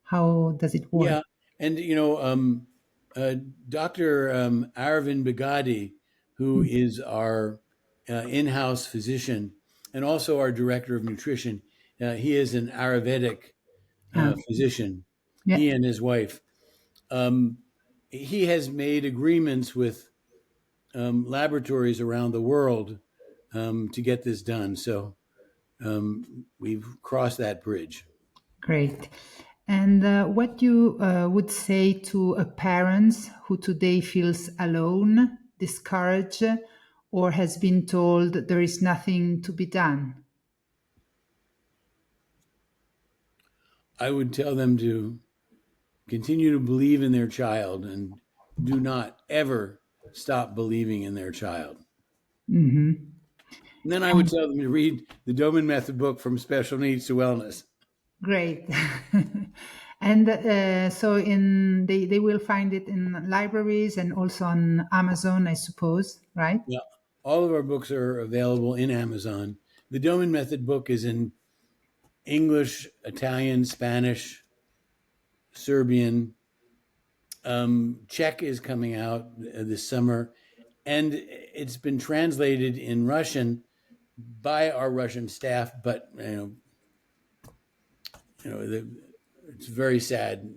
Speaker 1: how does it work?
Speaker 2: Yeah, and uh, Dr. Aravind Bagadi, who
Speaker 1: Mm.
Speaker 2: is our in-house physician and also our director of nutrition, he is an Ayurvedic
Speaker 1: Ah,
Speaker 2: physician.
Speaker 1: yeah,
Speaker 2: He and his wife. Um, he has made agreements with laboratories around the world to get this done. So we've crossed that bridge.
Speaker 1: great. And what you would say to a parent who today feels alone, discouraged, or has been told there is nothing to be done?
Speaker 2: I would tell them to continue to believe in their child and do not ever stop believing in their child.
Speaker 1: Hmm.
Speaker 2: And then I would tell them to read the Doman Method book, From Special Needs to Wellness.
Speaker 1: Great. And so they will find it in libraries and also on Amazon, I suppose, right?
Speaker 2: Yeah, all of our books are available in Amazon. The Doman Method book is in English, Italian, Spanish, Serbian. Czech is coming out this summer, and it's been translated in Russian by our Russian staff. But it's very sad.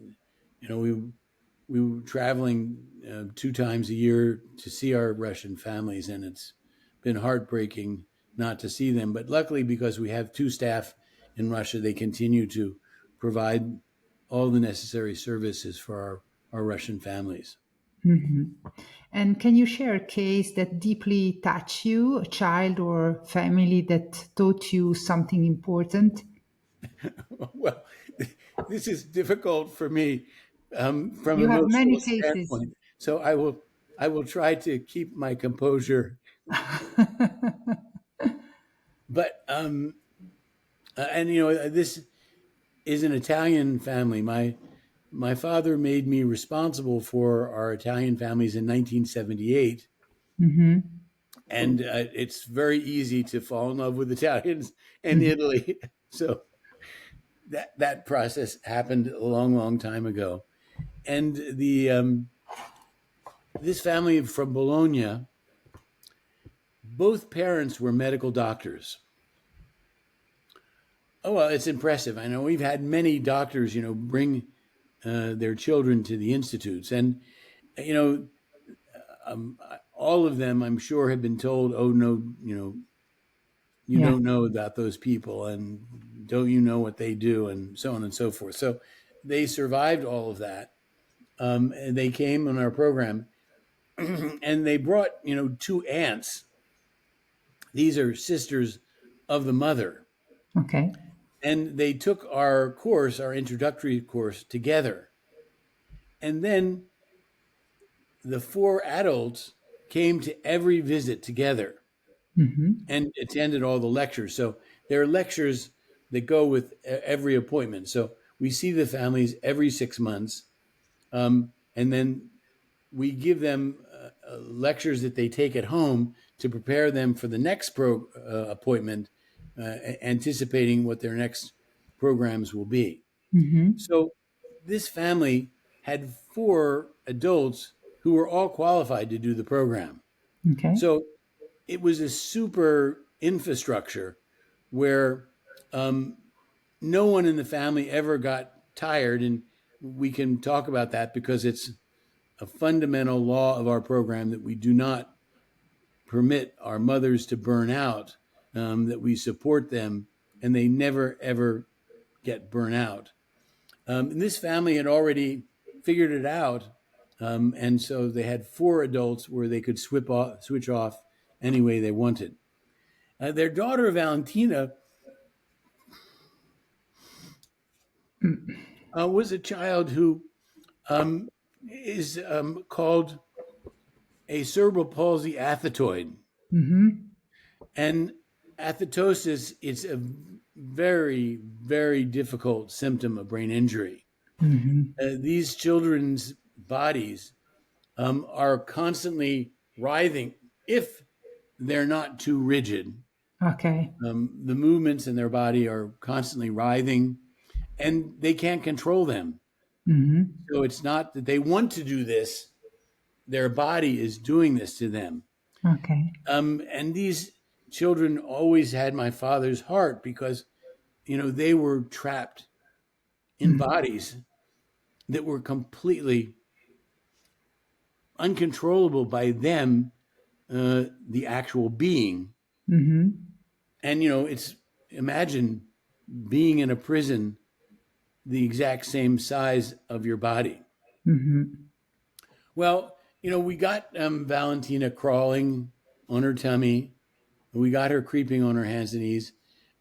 Speaker 2: We were traveling 2 times a year to see our Russian families, and it's been heartbreaking not to see them. But luckily, because we have 2 staff in Russia, they continue to provide all the necessary services for our Russian families.
Speaker 1: And can you share a case that deeply touched you, a child or family that taught you something important?
Speaker 2: Well, this is difficult for me from
Speaker 1: You
Speaker 2: an
Speaker 1: have
Speaker 2: emotional
Speaker 1: many cases.
Speaker 2: standpoint. So I will try to keep my composure. But and this is an Italian family. My father made me responsible for our Italian families in 1978,
Speaker 1: Hmm.
Speaker 2: and it's very easy to fall in love with Italians and Italy. So that process happened a long, long time ago. And the this family from Bologna, both parents were medical doctors. Oh well, it's impressive. I know we've had many doctors, bring their children to the institutes, and you know, all of them, I'm sure, have been told, "Oh no, you
Speaker 1: Yeah.
Speaker 2: don't know about those people, and don't you know what they do, and so on and so forth." So they survived all of that, and they came on our program, and they brought 2 aunts. These are sisters of the mother,
Speaker 1: Okay.
Speaker 2: and they took our course, our introductory course, together. And then the four adults came to every visit together and attended all the lectures. So there are lectures that go with every appointment. So we see the families every 6 months, and then we give them lectures that they take at home to prepare them for the next appointment, anticipating what their next programs will be. So this family had four adults who were all qualified to do the program.
Speaker 1: Okay.
Speaker 2: So it was a super infrastructure where no one in the family ever got tired. And we can talk about that because it's a fundamental law of our program that we do not permit our mothers to burn out, that we support them, and they never, ever get burnt out. And this family had already figured it out. And so they had four adults where they could switch off any way they wanted. Their daughter, Valentina, was a child who is called a cerebral palsy athetoid. And athetosis is a very, very difficult symptom of brain injury. These children's bodies are constantly writhing if they're not too rigid.
Speaker 1: Okay.
Speaker 2: The movements in their body are constantly writhing, and they can't control them. So it's not that they want to do this, their body is doing this to them.
Speaker 1: Okay.
Speaker 2: And these children always had my father's heart because, they were trapped in bodies that were completely uncontrollable by them, the actual being. And, it's imagine being in a prison the exact same size of your body. Well, we got Valentina crawling on her tummy. We got her creeping on her hands and knees.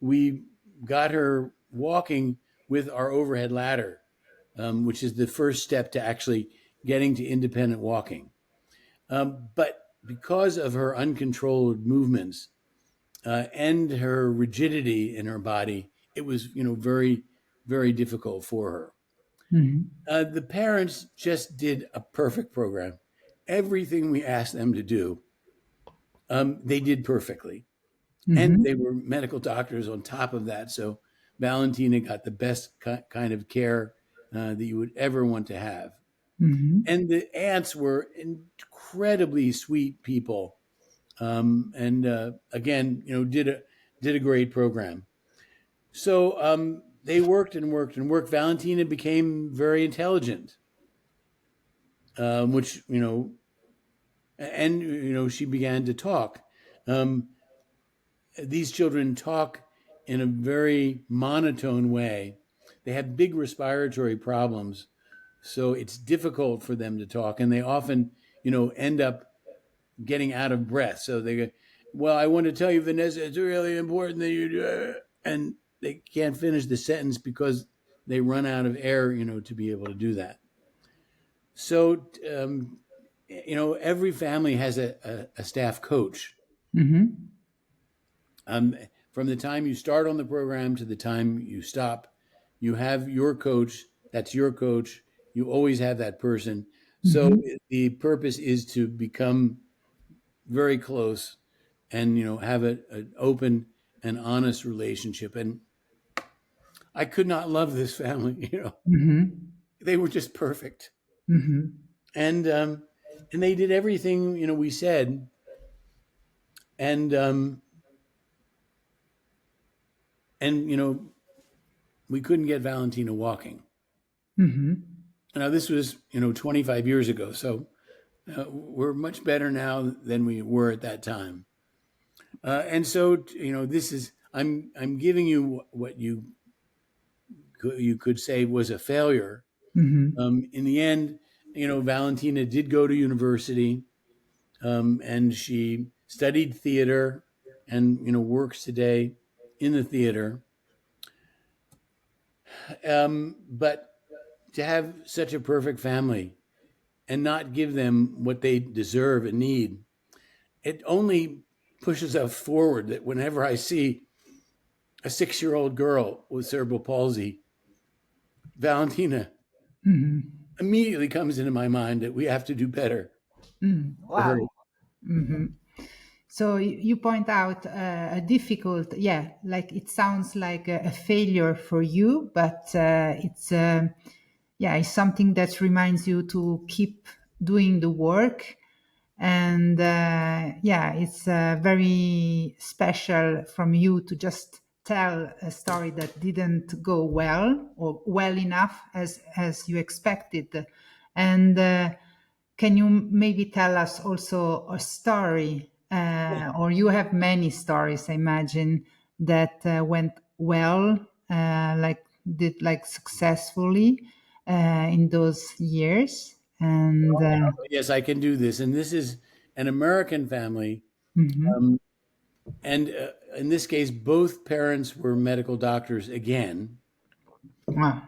Speaker 2: We got her walking with our overhead ladder, which is the first step to actually getting to independent walking. But because of her uncontrolled movements and her rigidity in her body, it was, very, very difficult for her. The parents just did a perfect program. Everything we asked them to do, they did perfectly. And they were medical doctors on top of that. So Valentina got the best kind of care that you would ever want to have. And the aunts were incredibly sweet people. And again, did a great program. So they worked and worked and worked. Valentina became very intelligent, which, and, she began to talk. These children talk in a very monotone way. They have big respiratory problems, so it's difficult for them to talk, and they often, end up getting out of breath. So they go, well, I want to tell you, Vanessa, it's really important that you do, and they can't finish the sentence because they run out of air, to be able to do that. So, every family has a staff coach. From the time you start on the program to the time you stop, you have your coach. That's your coach. You always have that person. So the purpose is to become very close and, have an open and honest relationship. And I could not love this family, They were just perfect. And they did everything, we said. And we couldn't get Valentina walking. Now, this was, 25 years ago. So we're much better now than we were at that time. And so, this is, I'm giving you what you could say was a failure. In the end, Valentina did go to university, and she studied theater and, works today in the theater. But to have such a perfect family and not give them what they deserve and need, it only pushes us forward. That whenever I see a 6-year-old girl with cerebral palsy, Valentina immediately comes into my mind that we have to do better for her.
Speaker 1: Wow. So you point out a difficult, yeah, like it sounds like a failure for you, but yeah, it's something that reminds you to keep doing the work. And yeah, it's very special from you to just tell a story that didn't go well or well enough as you expected. And can you maybe tell us also a story, or you have many stories, I imagine, that went well, like did like successfully in those years? And
Speaker 2: Yes, I can do this. And this is an American family.
Speaker 1: mhm.
Speaker 2: Um, and in this case, both parents were medical doctors again.
Speaker 1: Wow.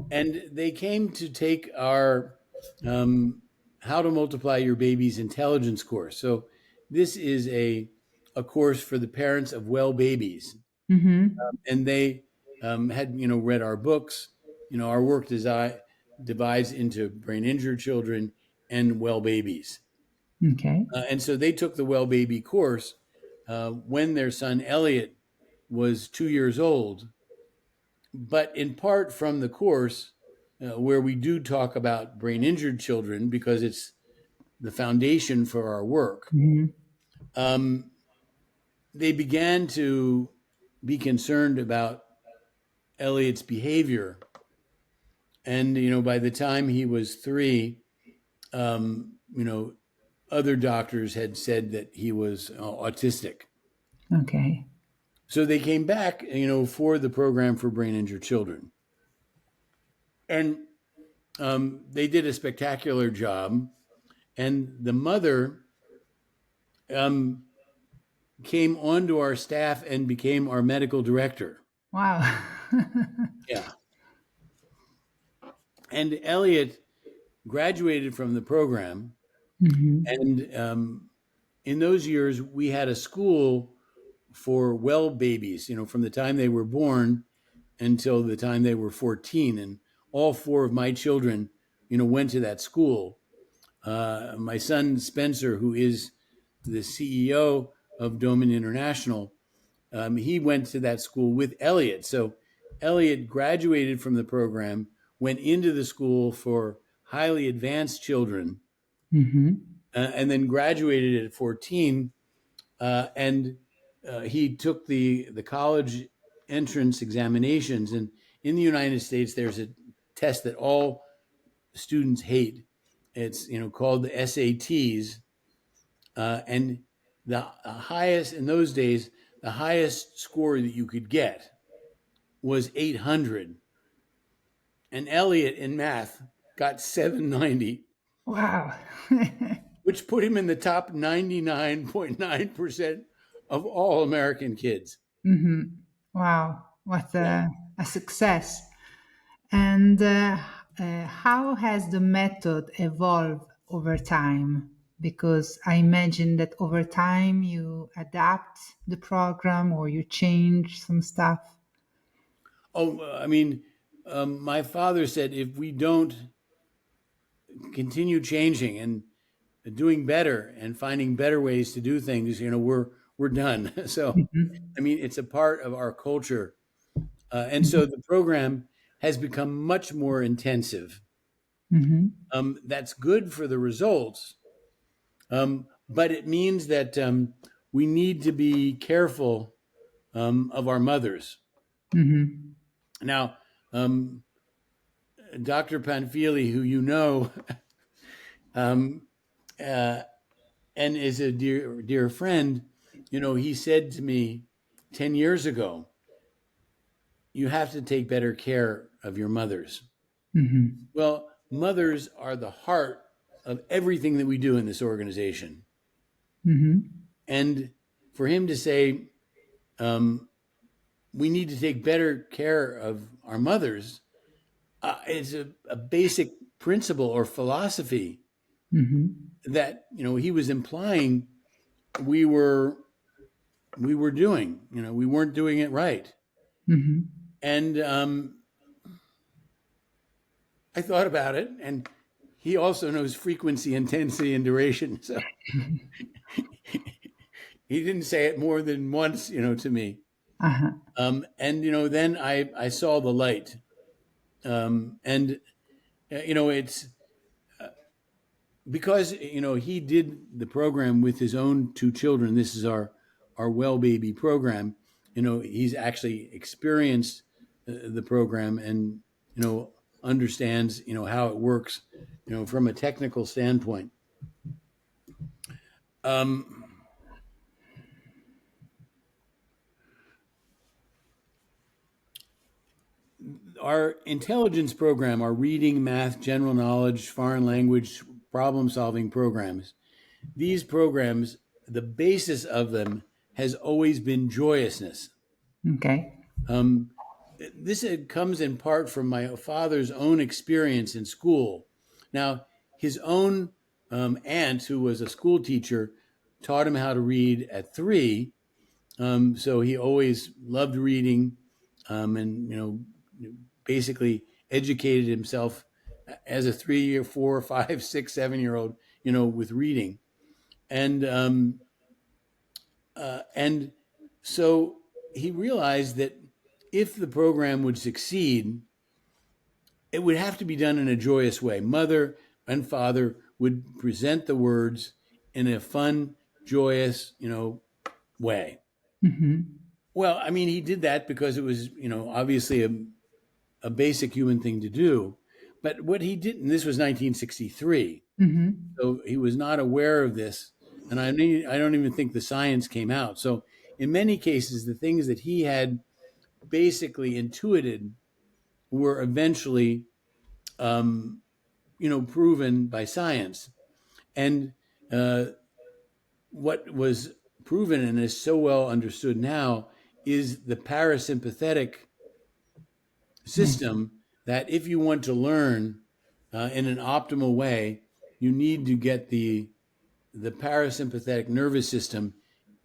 Speaker 2: And they came to take our um, How to Multiply Your Baby's Intelligence course. So this is a course for the parents of well babies.
Speaker 1: Mm-hmm.
Speaker 2: And they had, read our books. Our work divides into brain injured children and well babies.
Speaker 1: Okay.
Speaker 2: And so they took the well baby course when their son Elliot was 2 years old. But in part from the course, where we do talk about brain injured children because it's the foundation for our work,
Speaker 1: Mm-hmm.
Speaker 2: um, they began to be concerned about Elliot's behavior. And, by the time he was 3, other doctors had said that he was autistic.
Speaker 1: Okay.
Speaker 2: So they came back, for the program for brain injured children. And they did a spectacular job. And the mother um, came onto our staff and became our medical director.
Speaker 1: Wow.
Speaker 2: Yeah. And Elliot graduated from the program.
Speaker 1: Mm-hmm.
Speaker 2: And in those years, we had a school for well babies, from the time they were born until the time they were 14. And all 4 of my children, went to that school. My son, Spencer, who is the CEO of Doman International, he went to that school with Elliot. So Elliot graduated from the program, went into the school for highly advanced children,
Speaker 1: Mm-hmm.
Speaker 2: and then graduated at 14. And he took the college entrance examinations. And in the United States, there's a test that all students hate. It's called the SATs, and the highest in those days, the highest score that you could get was 800. And Elliot in math got 790,
Speaker 1: Wow.
Speaker 2: which put him in the top 99.9% of all American kids.
Speaker 1: Mm-hmm. Wow. What
Speaker 2: Yeah.
Speaker 1: a success. And how has the method evolved over time? Because I imagine that over time you adapt the program or you change some stuff.
Speaker 2: Oh, I mean, my father said if we don't continue changing and doing better and finding better ways to do things, we're done. So,
Speaker 1: Mm-hmm.
Speaker 2: I mean, it's a part of our culture. And so the program has become much more intensive.
Speaker 1: Mm-hmm.
Speaker 2: That's good for the results, but it means that we need to be careful of our mothers.
Speaker 1: Mm-hmm.
Speaker 2: Now, um, Dr. Panfili, who you know, um, uh, and is a dear dear friend, he said to me 10 years ago, you have to take better care of your mothers.
Speaker 1: Mm-hmm.
Speaker 2: Well, mothers are the heart of everything that we do in this organization.
Speaker 1: Mm-hmm.
Speaker 2: And for him to say, um, we need to take better care of our mothers, it's a basic principle or philosophy. that, he was implying we were doing. We weren't doing it right. And I thought about it, and he also knows frequency, intensity, and duration. So he didn't say it more than once, to me. And then I saw the light, and it's because he did the program with his own two children. This is our Well Baby program. He's actually experienced the program, and understands how it works from a technical standpoint. Our intelligence program, our reading, math, general knowledge, foreign language, problem solving programs, these programs, the basis of them has always been joyousness.
Speaker 1: Okay.
Speaker 2: This comes in part from my father's own experience in school. Now, his own aunt, who was a school teacher, taught him how to read at 3. So he always loved reading, and basically educated himself as a 3 or 4, 5, 6, 7-year-old, with reading, and so he realized that if the program would succeed, it would have to be done in a joyous way. Mother and father would present the words in a fun, joyous, way. Well, I mean, he did that because it was, obviously a basic human thing to do. But what he did, and this was 1963, so he was not aware of this. And I don't even think the science came out. So in many cases, the things that he had basically intuited were eventually, proven by science. And what was proven and is so well understood now is the parasympathetic system, that if you want to learn in an optimal way, you need to get the parasympathetic nervous system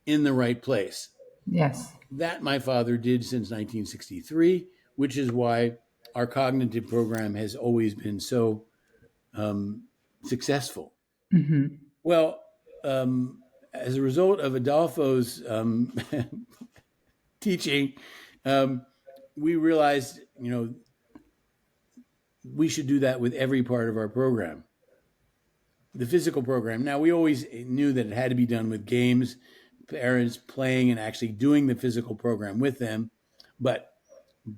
Speaker 2: in the right place.
Speaker 1: Yes.
Speaker 2: That my father did since 1963, which is why our cognitive program has always been so successful. Well, as a result of Adolfo's teaching, we realized, we should do that with every part of our program. The physical program. Now, we always knew that it had to be done with games, parents playing and actually doing the physical program with them. But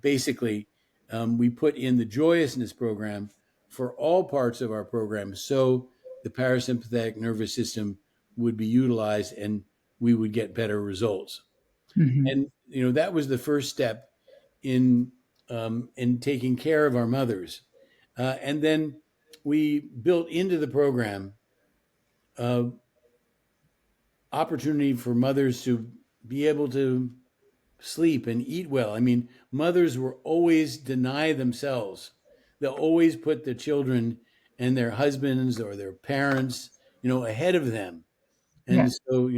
Speaker 2: basically, we put in the joyousness program for all parts of our program, so the parasympathetic nervous system would be utilized and we would get better results. And that was the first step in taking care of our mothers. And then we built into the program opportunity for mothers to be able to sleep and eat well. I mean, mothers were always deny themselves. They'll always put their children and their husbands or their parents, ahead of them. And so,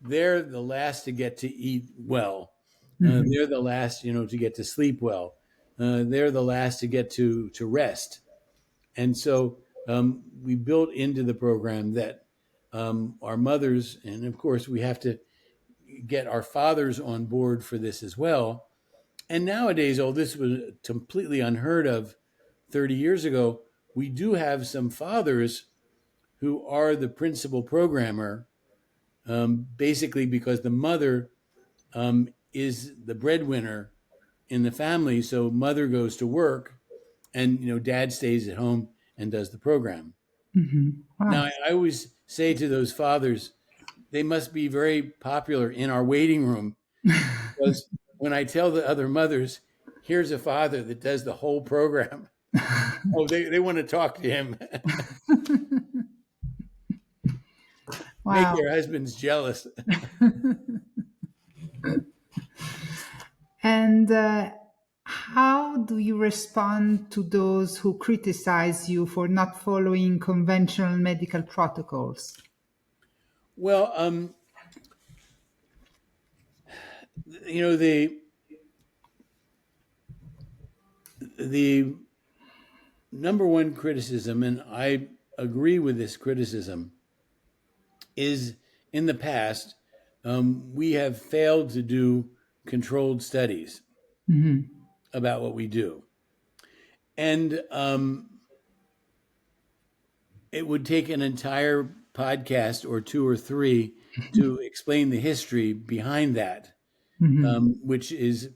Speaker 2: they're the last to get to eat well. They're the last, to get to sleep well. They're the last to get to rest. And so we built into the program that our mothers, and of course we have to get our fathers on board for this as well. And nowadays, this was completely unheard of 30 years ago. We do have some fathers who are the principal programmer, basically because the mother is the breadwinner in the family. So mother goes to work and, dad stays at home and does the program. Now, I always say to those fathers, they must be very popular in our waiting room, because when I tell the other mothers, here's a father that does the whole program, they want to talk to him. Make
Speaker 1: Wow.
Speaker 2: their husbands jealous.
Speaker 1: And How do you respond to those who criticize you for not following conventional medical protocols?
Speaker 2: Well, you know, the number one criticism, and I agree with this criticism, is in the past, we have failed to do controlled studies about what we do. And it would take an entire podcast or two or three to explain the history behind that, which is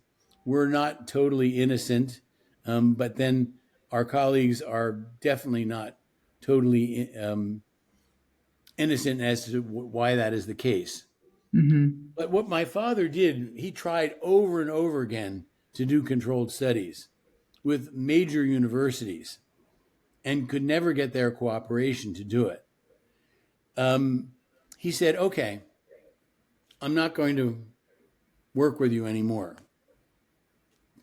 Speaker 2: we're not totally innocent, but then our colleagues are definitely not totally innocent as to why that is the case. But what my father did, he tried over and over again to do controlled studies with major universities and could never get their cooperation to do it. He said, okay, I'm not going to work with you anymore.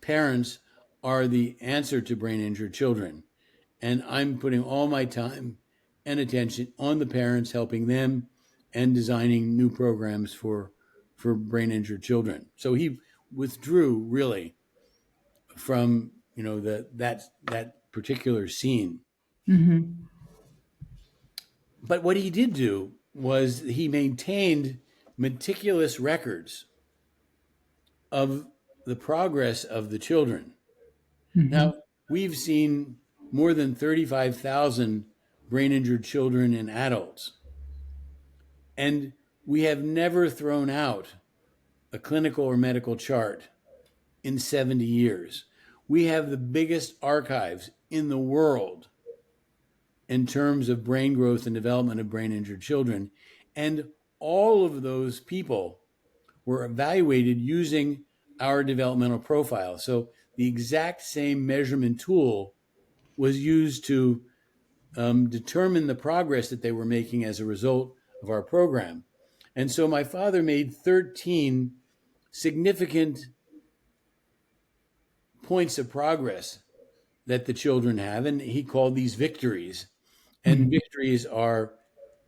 Speaker 2: Parents are the answer to brain injured children. And I'm putting all my time and attention on the parents, helping them and designing new programs for brain injured children. So he withdrew really from, that particular scene. But what he did do was he maintained meticulous records of the progress of the children. Now, we've seen more than 35,000 brain injured children and adults, and we have never thrown out a clinical or medical chart in 70 years. We have the biggest archives in the world in terms of brain growth and development of brain injured children. And all of those people were evaluated using our developmental profile. So the exact same measurement tool was used to determine the progress that they were making as a result of our program. And so my father made 13 significant points of progress that the children have, and he called these victories. And victories are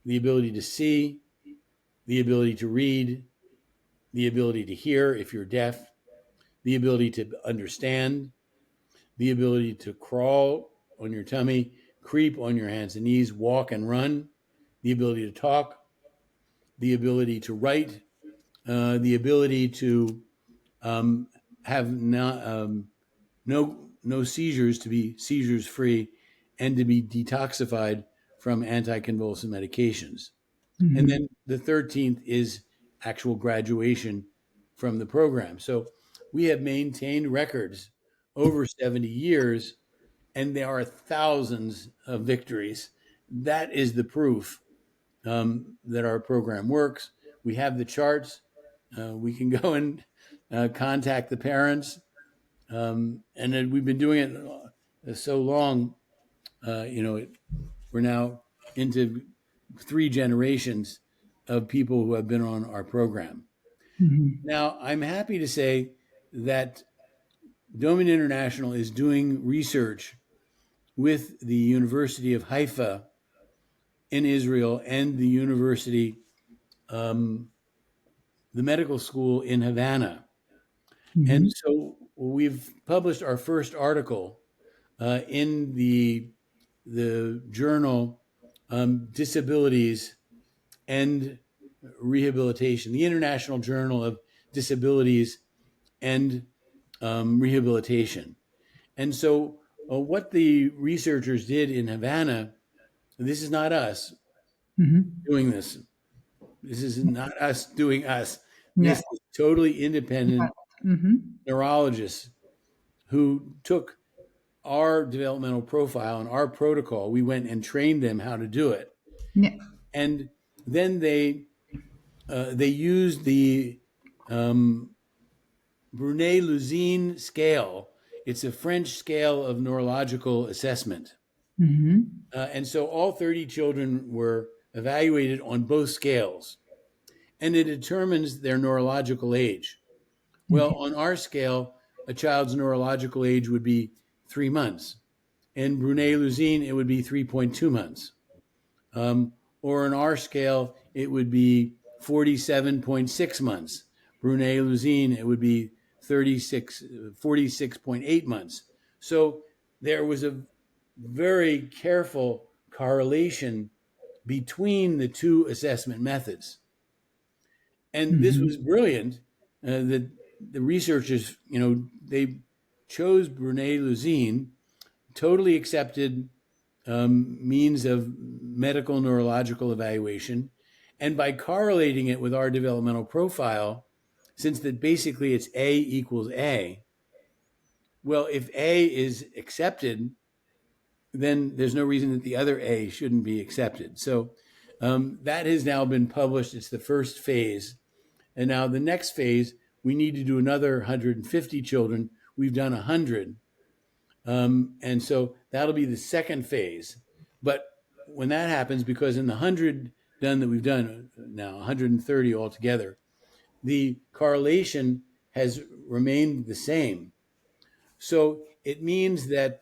Speaker 2: the ability to see, the ability to read, the ability to hear if you're deaf, the ability to understand, the ability to crawl on your tummy, creep on your hands and knees, walk and run, the ability to talk, the ability to write, the ability to have no seizures, to be seizures free, and to be detoxified from anticonvulsant medications. And then the 13th is actual graduation from the program. So we have maintained records over 70 years, and there are thousands of victories. That is the proof that our program works. We have the charts. We can go and contact the parents. And then we've been doing it so long, we're now into 3 generations of people who have been on our program. Now, I'm happy to say that Doman International is doing research with the University of Haifa in Israel and the university, the medical school in Havana. And so we've published our first article in the journal Disabilities and Rehabilitation, the International Journal of Disabilities and Rehabilitation. And so what the researchers did in Havana, this is not us doing this. This is not us doing us.
Speaker 1: Yeah.
Speaker 2: This is totally independent neurologists who took our developmental profile and our protocol. We went and trained them how to do it.
Speaker 1: Yeah.
Speaker 2: And then they used the Brunet-Luzine scale. It's a French scale of neurological assessment. And so all 30 children were evaluated on both scales, and it determines their neurological age. Well, on our scale, a child's neurological age would be 3 months. In Brunet-Luzine, it would be 3.2 months. Or in our scale, it would be 47.6 months. Brunet-Luzine, it would be 46.8 months. So there was a very careful correlation between the two assessment methods. And this was brilliant. The researchers, they chose Brunet-Luzine, totally accepted means of medical neurological evaluation. And by correlating it with our developmental profile, since that basically it's A equals A, well, if A is accepted, then there's no reason that the other A shouldn't be accepted. So that has now been published. It's the first phase. And now the next phase, we need to do another 150 children. We've done 100. And so that'll be the second phase. But when that happens, because in the 100 done that we've done now, 130 altogether, the correlation has remained the same. So it means that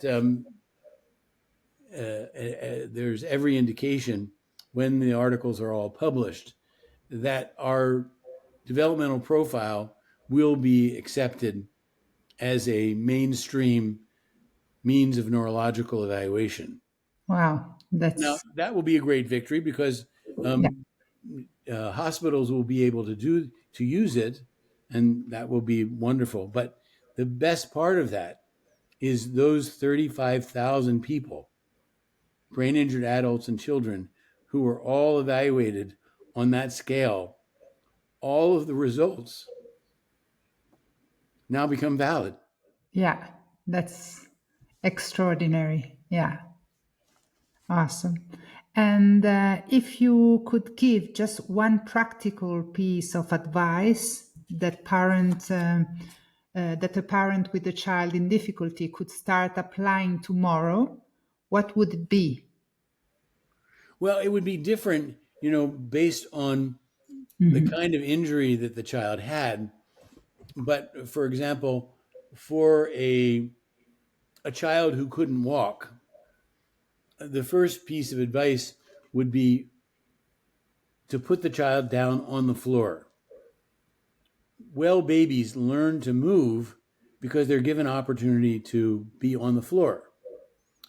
Speaker 2: there's every indication when the articles are all published that our developmental profile will be accepted as a mainstream means of neurological evaluation.
Speaker 1: Wow,
Speaker 2: Now,
Speaker 1: that's
Speaker 2: that will be a great victory because
Speaker 1: yeah,
Speaker 2: hospitals will be able to use it, and that will be wonderful. But the best part of that is those 35,000 people, brain injured adults and children, who were all evaluated on that scale. All of the results now become valid.
Speaker 1: yeah, that's extraordinary. Yeah, awesome. And if you could give just one practical piece of advice that that a parent with a child in difficulty could start applying tomorrow, what would it be?
Speaker 2: Well, it would be different, based on the kind of injury that the child had. But for example, for a child who couldn't walk, the first piece of advice would be to put the child down on the floor. Well, babies learn to move because they're given opportunity to be on the floor.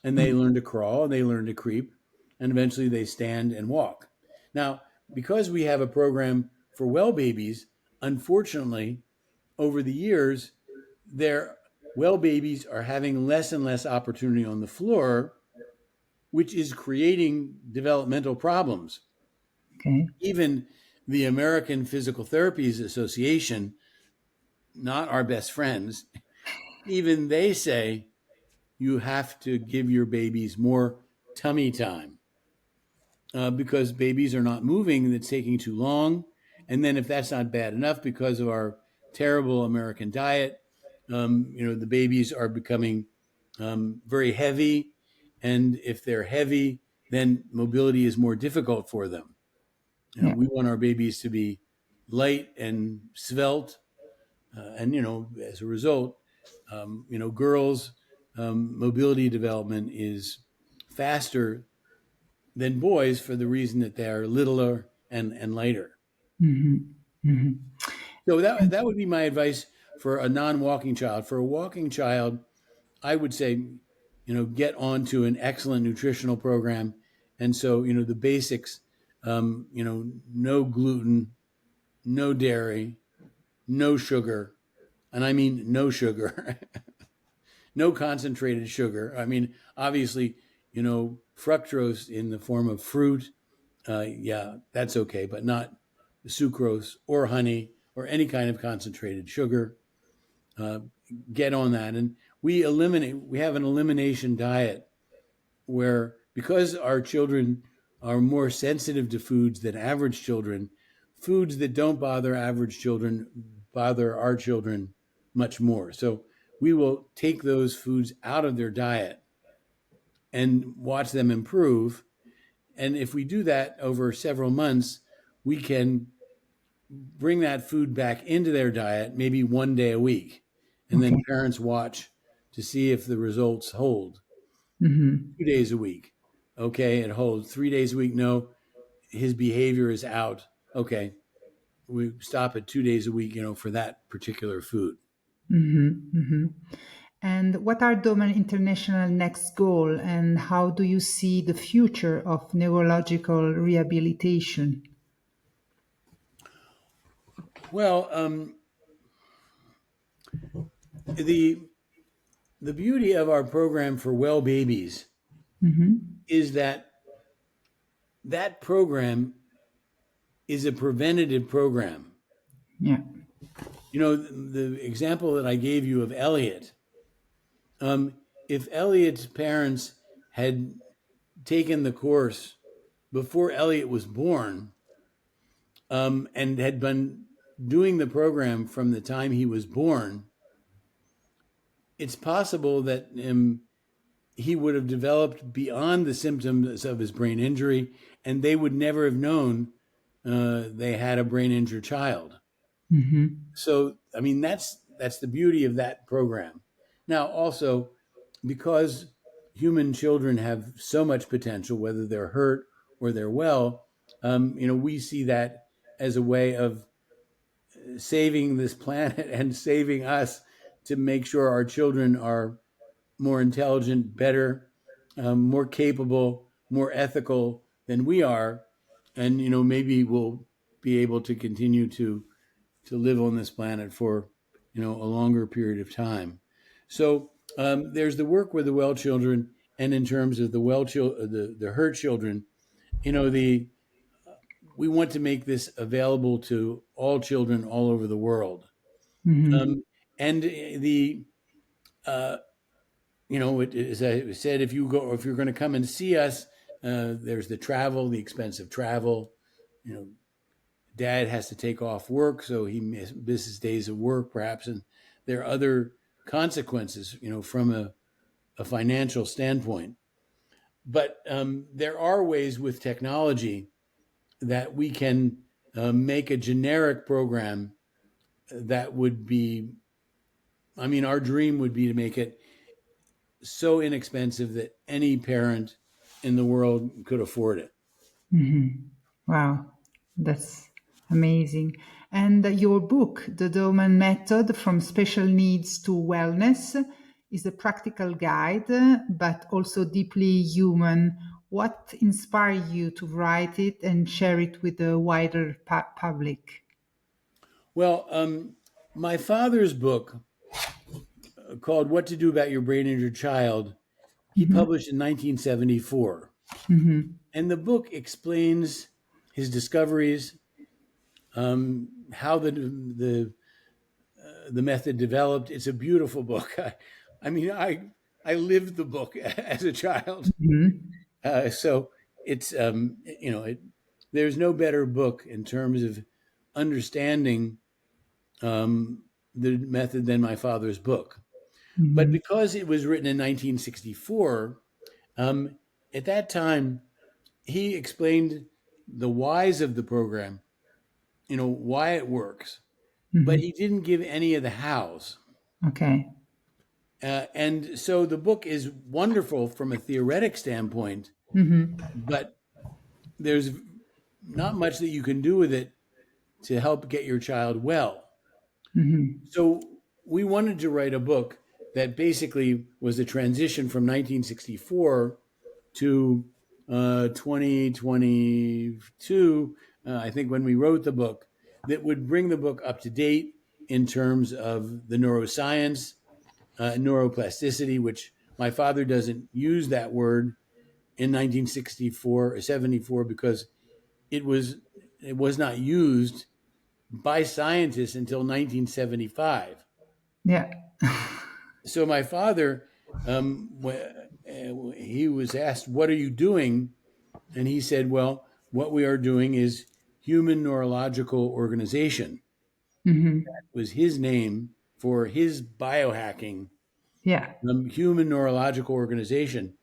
Speaker 2: And they learn to crawl, and they learn to creep, and eventually they stand and walk. Now, because we have a program for well babies, unfortunately, over the years, their well babies are having less and less opportunity on the floor, which is creating developmental problems.
Speaker 1: Okay.
Speaker 2: Even the American Physical Therapies Association, not our best friends, even they say you have to give your babies more tummy time because babies are not moving and it's taking too long. And then if that's not bad enough because of our terrible American diet, the babies are becoming very heavy. And if they're heavy, then mobility is more difficult for them.
Speaker 1: Yeah.
Speaker 2: We want our babies to be light and svelte. And, as a result, girls' mobility development is faster than boys for the reason that they are littler and lighter. So that would be my advice for a non-walking child. For a walking child, I would say, get onto an excellent nutritional program. And so, the basics, no gluten, no dairy, no sugar. And I mean no sugar, no concentrated sugar. I mean, obviously, fructose in the form of fruit, yeah, that's okay, but not sucrose or honey or any kind of concentrated sugar. Get on that. And we have an elimination diet where, because our children are more sensitive to foods than average children, foods that don't bother average children bother our children much more. So we will take those foods out of their diet and watch them improve. And if we do that over several months, we can bring that food back into their diet, maybe one day a week. and then
Speaker 1: Okay.
Speaker 2: parents watch to see if the results hold.
Speaker 1: Mm-hmm.
Speaker 2: 2 days a week. Okay, it holds. 3 days a week, no, his behavior is out. Okay, we stop at 2 days a week, for that particular food.
Speaker 1: Mm-hmm. Mm-hmm. And what are Doman International next goal, and how do you see the future of neurological rehabilitation?
Speaker 2: Well, the the beauty of our program for well babies
Speaker 1: Mm-hmm.
Speaker 2: is that program is a preventative program.
Speaker 1: Yeah.
Speaker 2: The example that I gave you of Elliot, if Elliot's parents had taken the course before Elliot was born, and had been doing the program from the time he was born, it's possible that he would have developed beyond the symptoms of his brain injury, and they would never have known they had a brain injured child.
Speaker 1: Mm-hmm.
Speaker 2: So, I mean, that's the beauty of that program. Now, also, because human children have so much potential, whether they're hurt or they're well, we see that as a way of saving this planet and saving us, to make sure our children are more intelligent, better, more capable, more ethical than we are, and maybe we'll be able to continue to live on this planet for a longer period of time. So there's the work with the well children, and in terms of the hurt children, the we want to make this available to all children all over the world.
Speaker 1: Mm-hmm.
Speaker 2: Um, and the as I said, if you're going to come and see us, there's the travel, the expense of travel. You know, Dad has to take off work, so he misses days of work, perhaps, and there are other consequences, from a financial standpoint. But there are ways with technology that we can make a generic program that would be. I mean, our dream would be to make it so inexpensive that any parent in the world could afford it.
Speaker 1: Mm-hmm. Wow, that's amazing. And your book, The Doman Method From Special Needs to Wellness, is a practical guide, but also deeply human. What inspired you to write it and share it with the wider public?
Speaker 2: Well, my father's book, called What to Do About Your Brain Injured Child, he
Speaker 1: Mm-hmm.
Speaker 2: published in 1974.
Speaker 1: Mm-hmm.
Speaker 2: And the book explains his discoveries, how the method developed. It's a beautiful book. I lived the book as a child.
Speaker 1: Mm-hmm.
Speaker 2: So it's, there's no better book in terms of understanding the method than my father's book. But
Speaker 1: Mm-hmm.
Speaker 2: because it was written in 1964, um, at that time, he explained the whys of the program, why it works, but
Speaker 1: Mm-hmm.
Speaker 2: he didn't give any of the hows.
Speaker 1: Okay.
Speaker 2: And so the book is wonderful from a theoretic standpoint,
Speaker 1: Mm-hmm.
Speaker 2: but there's not much that you can do with it to help get your child well.
Speaker 1: Mm-hmm.
Speaker 2: So we wanted to write a book that basically was a transition from 1964 to 2022, I think, when we wrote the book, that would bring the book up to date in terms of the neuroscience, neuroplasticity, which my father doesn't use that word in 1964 or 74 because it was not used by scientists until 1975.
Speaker 1: Yeah.
Speaker 2: So my father, he was asked, "What are you doing?" And he said, "Well, what we are doing is human neurological organization."
Speaker 1: Mm-hmm.
Speaker 2: Was his name for his biohacking,
Speaker 1: Yeah.
Speaker 2: human neurological organization.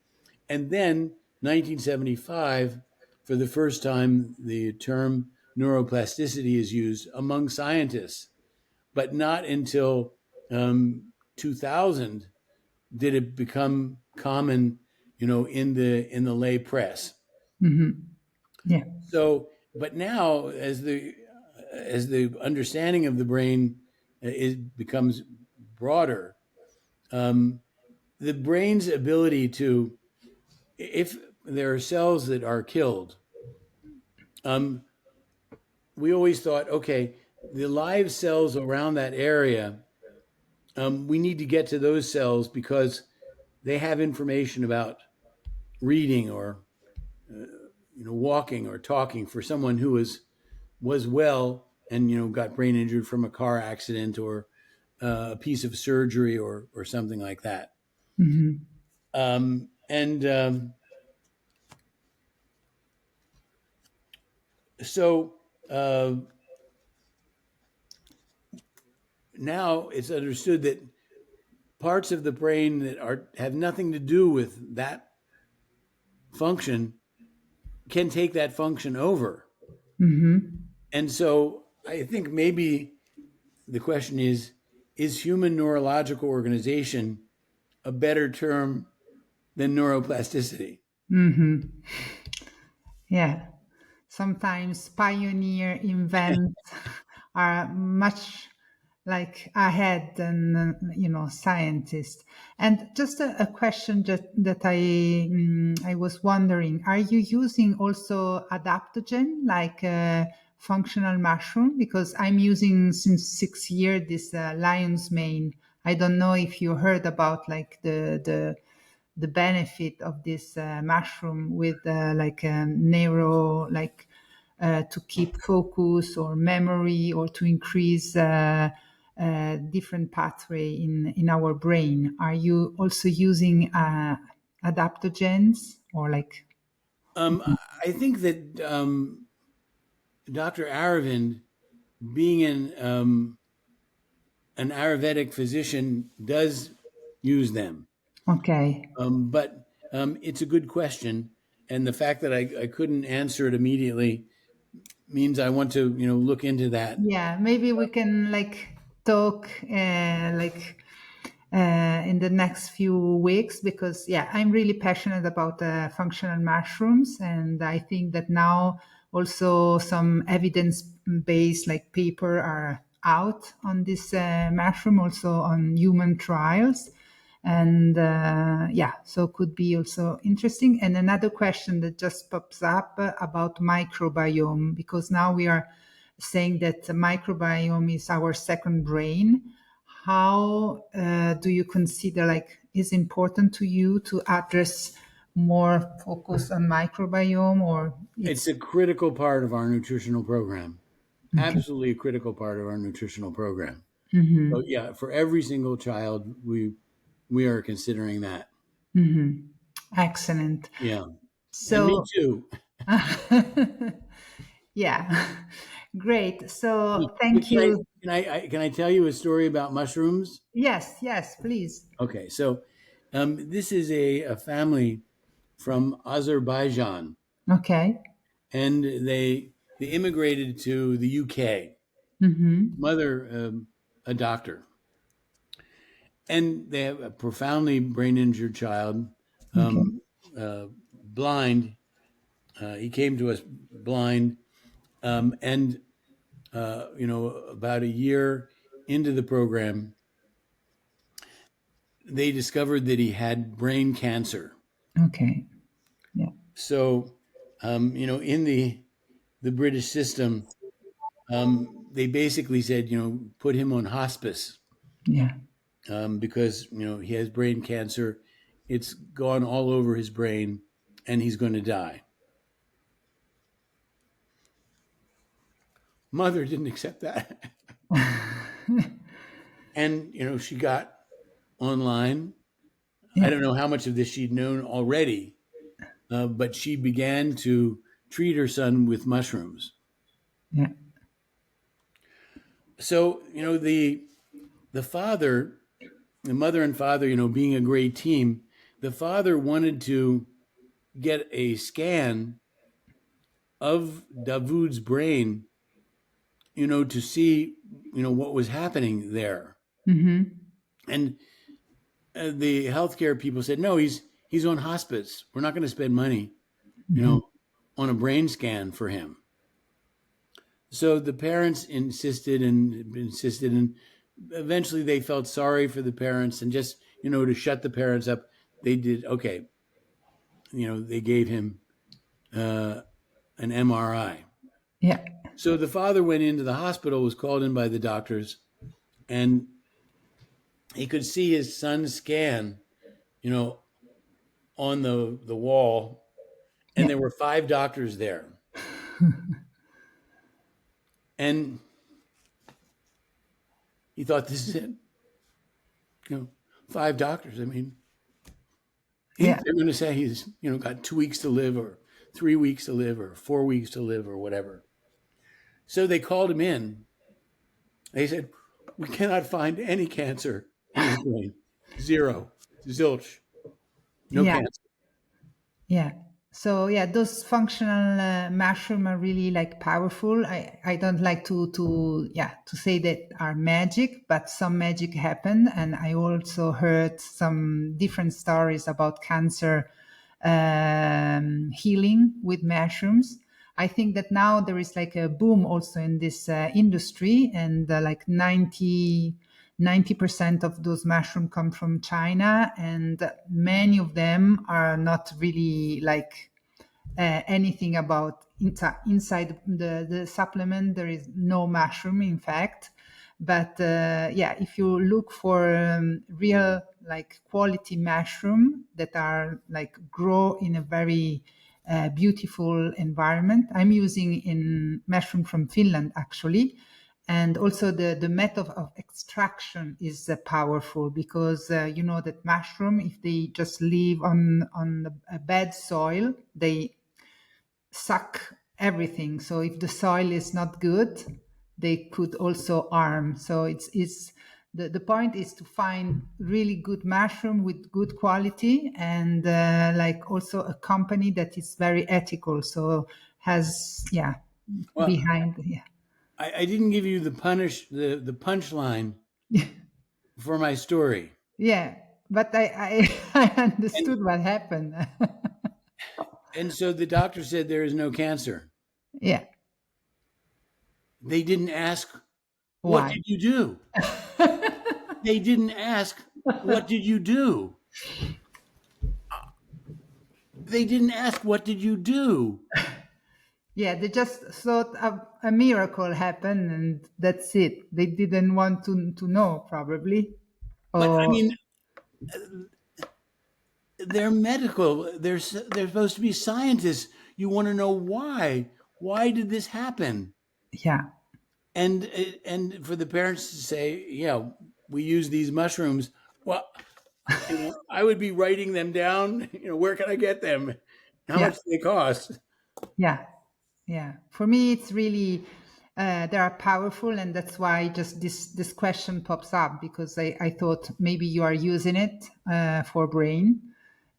Speaker 2: And then 1975, for the first time, the term neuroplasticity is used among scientists, but not until 2000 did it become common, in the lay press.
Speaker 1: Yeah.
Speaker 2: So, but now as the understanding of the brain becomes broader, the brain's ability to, if there are cells that are killed, um, we always thought, okay, the live cells around that area, we need to get to those cells because they have information about reading or walking or talking for someone who was well and got brain injured from a car accident or a piece of surgery or something like that. And so now it's understood that parts of the brain that have nothing to do with that function can take that function over. And so I think maybe the question is human neurological organization a better term than neuroplasticity?
Speaker 1: Yeah. Sometimes pioneer invents are much like ahead than scientists. And just a question that I was wondering: are you using also adaptogen like functional mushroom? Because I'm using since 6 years this lion's mane. I don't know if you heard about like the benefit of this mushroom with like neuro like to keep focus or memory or to increase different pathway in our brain. Are you also using adaptogens or like?
Speaker 2: I think that Dr. Aravind, being an Ayurvedic physician, does use them.
Speaker 1: Okay.
Speaker 2: But it's a good question, and the fact that I couldn't answer it immediately means I want to look into that.
Speaker 1: Yeah, maybe we can like talk in the next few weeks, because yeah, I'm really passionate about functional mushrooms, and I think that now also some evidence-based like paper are out on this mushroom, also on human trials. And yeah, so could be also interesting. And another question that just pops up about microbiome, because now we are saying that the microbiome is our second brain. How do you consider like is important to you to address more focus on microbiome, or
Speaker 2: It's
Speaker 1: it's
Speaker 2: a critical part of our nutritional program.
Speaker 1: okay?
Speaker 2: Absolutely a critical part of our nutritional program. So yeah, for every single child, we are considering that.
Speaker 1: Excellent.
Speaker 2: Yeah, and me
Speaker 1: So
Speaker 2: too.
Speaker 1: yeah, great. So
Speaker 2: But
Speaker 1: thank
Speaker 2: can I
Speaker 1: you.
Speaker 2: can I tell you a story about mushrooms?
Speaker 1: Yes, yes, please.
Speaker 2: Okay, so this is a family from Azerbaijan,
Speaker 1: Okay.
Speaker 2: and they immigrated to the UK. Mother, a doctor, and they have a profoundly brain injured child,
Speaker 1: Okay.
Speaker 2: blind. He came to us blind, and about a year into the program, they discovered that he had brain cancer.
Speaker 1: Okay. Yeah.
Speaker 2: So, in the British system, they basically said, put him on hospice
Speaker 1: Yeah.
Speaker 2: because he has brain cancer. It's gone all over his brain, and he's going to die. Mother didn't accept that, and she got online. I
Speaker 1: Yeah.
Speaker 2: don't know how much of this she'd known already, but she began to treat her son with mushrooms.
Speaker 1: Yeah.
Speaker 2: So the father, the mother and father, being a great team, the father wanted to get a scan of Dawood's brain, to see what was happening there. And the healthcare people said, no, he's on hospice. We're not going to spend money, you
Speaker 1: Mhm.
Speaker 2: know, on a brain scan for him. So the parents insisted, and eventually they felt sorry for the parents, and just, to shut the parents up, they did okay. They gave him an MRI.
Speaker 1: Yeah.
Speaker 2: So the father went into the hospital, was called in by the doctors, and he could see his son's scan, you know, on the wall, and
Speaker 1: Yeah.
Speaker 2: there were five doctors there, and he thought, this is it. Five doctors. I mean,
Speaker 1: Yeah.
Speaker 2: they're going to say he's got 2 weeks to live, or 3 weeks to live, or 4 weeks to live, or whatever. So they called him in. They said, we cannot find any cancer in his brain. Zero. Zilch. No
Speaker 1: Yeah.
Speaker 2: cancer.
Speaker 1: Yeah. So yeah, those functional mushroom are really like powerful. I don't like to say that are magic, but some magic happen. And I also heard some different stories about cancer healing with mushrooms. I think that now there is like a boom also in this industry, and like 90% of those mushrooms come from China, and many of them are not really like anything about inside the supplement. There is no mushroom, in fact. But yeah, if you look for real like quality mushroom that are like grow in a very beautiful environment, I'm using in mushroom from Finland actually. And also the method of extraction is powerful, because you know that mushroom, if they just live on a bad soil, they suck everything. So if the soil is not good, they could also harm. So it's the point is to find really good mushroom with good quality, and like also a company that is very ethical. So has
Speaker 2: Well,
Speaker 1: behind
Speaker 2: I didn't give you the punchline for my story.
Speaker 1: yeah. But I
Speaker 2: And
Speaker 1: understood what happened.
Speaker 2: and so the doctor said there is no cancer.
Speaker 1: Yeah.
Speaker 2: They didn't ask, what
Speaker 1: Why?
Speaker 2: did you do? They didn't ask, what did you do? They didn't ask, what did you do?
Speaker 1: Yeah, they just thought a miracle happened and that's it. They didn't want to know, probably.
Speaker 2: But I
Speaker 1: Or,
Speaker 2: mean, they're medical. They're supposed to be scientists. You want to know why? Why did this happen?
Speaker 1: yeah,
Speaker 2: And and for the parents to say, yeah, we use these mushrooms. Well, I would be writing them down. Where can I get them? How
Speaker 1: yeah,
Speaker 2: much do they cost?
Speaker 1: yeah, yeah. For me, it's really, they are powerful. And that's why just this question pops up, because I thought maybe you are using it for brain,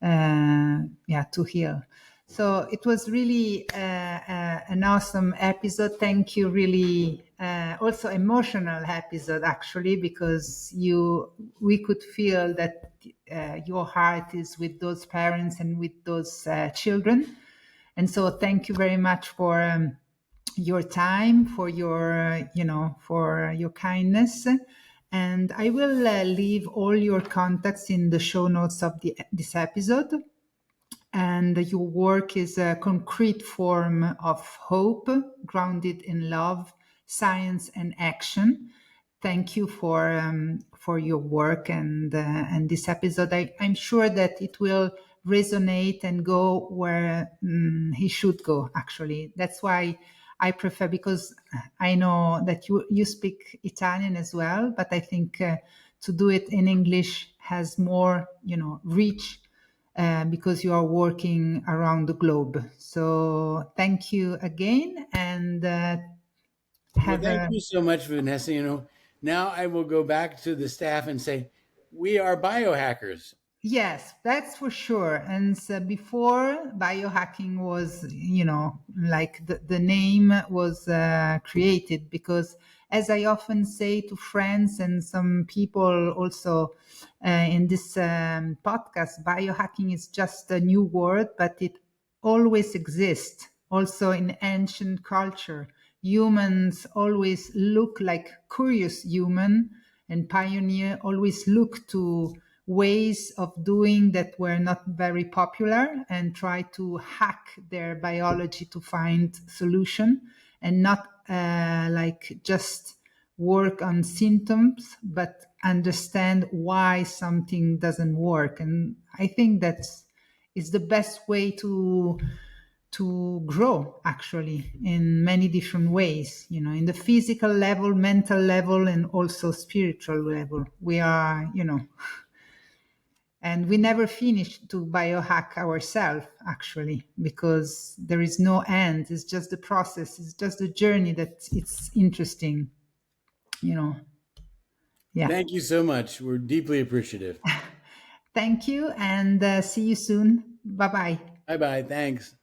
Speaker 1: to heal. So it was really an awesome episode. Thank you. Really, also emotional episode actually, because we could feel that your heart is with those parents and with those children. And so thank you very much for your time, for your kindness. And I will leave all your contacts in the show notes of this episode. And your work is a concrete form of hope, grounded in love, science, and action. Thank you for your work and this episode. I'm sure that it will resonate and go where he should go. Actually, that's why I prefer, because I know that you speak Italian as well, but I think to do it in English has more reach, because you are working around the globe. So thank you again, and
Speaker 2: Well,
Speaker 1: have
Speaker 2: thank
Speaker 1: a
Speaker 2: you so much, Vanessa. Now I will go back to the staff and say, we are biohackers.
Speaker 1: yes, that's for sure. And so before biohacking was, like the name was created, because as I often say to friends and some people also in this podcast, biohacking is just a new word, but it always exists. Also in ancient culture, humans always look like curious human, and pioneer always look to ways of doing that were not very popular and try to hack their biology to find solution, and not like just work on symptoms, but understand why something doesn't work. And I think that's is the best way to grow, actually, in many different ways, in the physical level, mental level, and also spiritual level. We are, and we never finish to biohack ourselves, actually, because there is no end. It's just the process, it's just the journey that it's interesting, you know yeah.
Speaker 2: Thank you so much. We're deeply appreciative.
Speaker 1: Thank you, and see you soon. Bye bye.
Speaker 2: Bye bye. Thanks.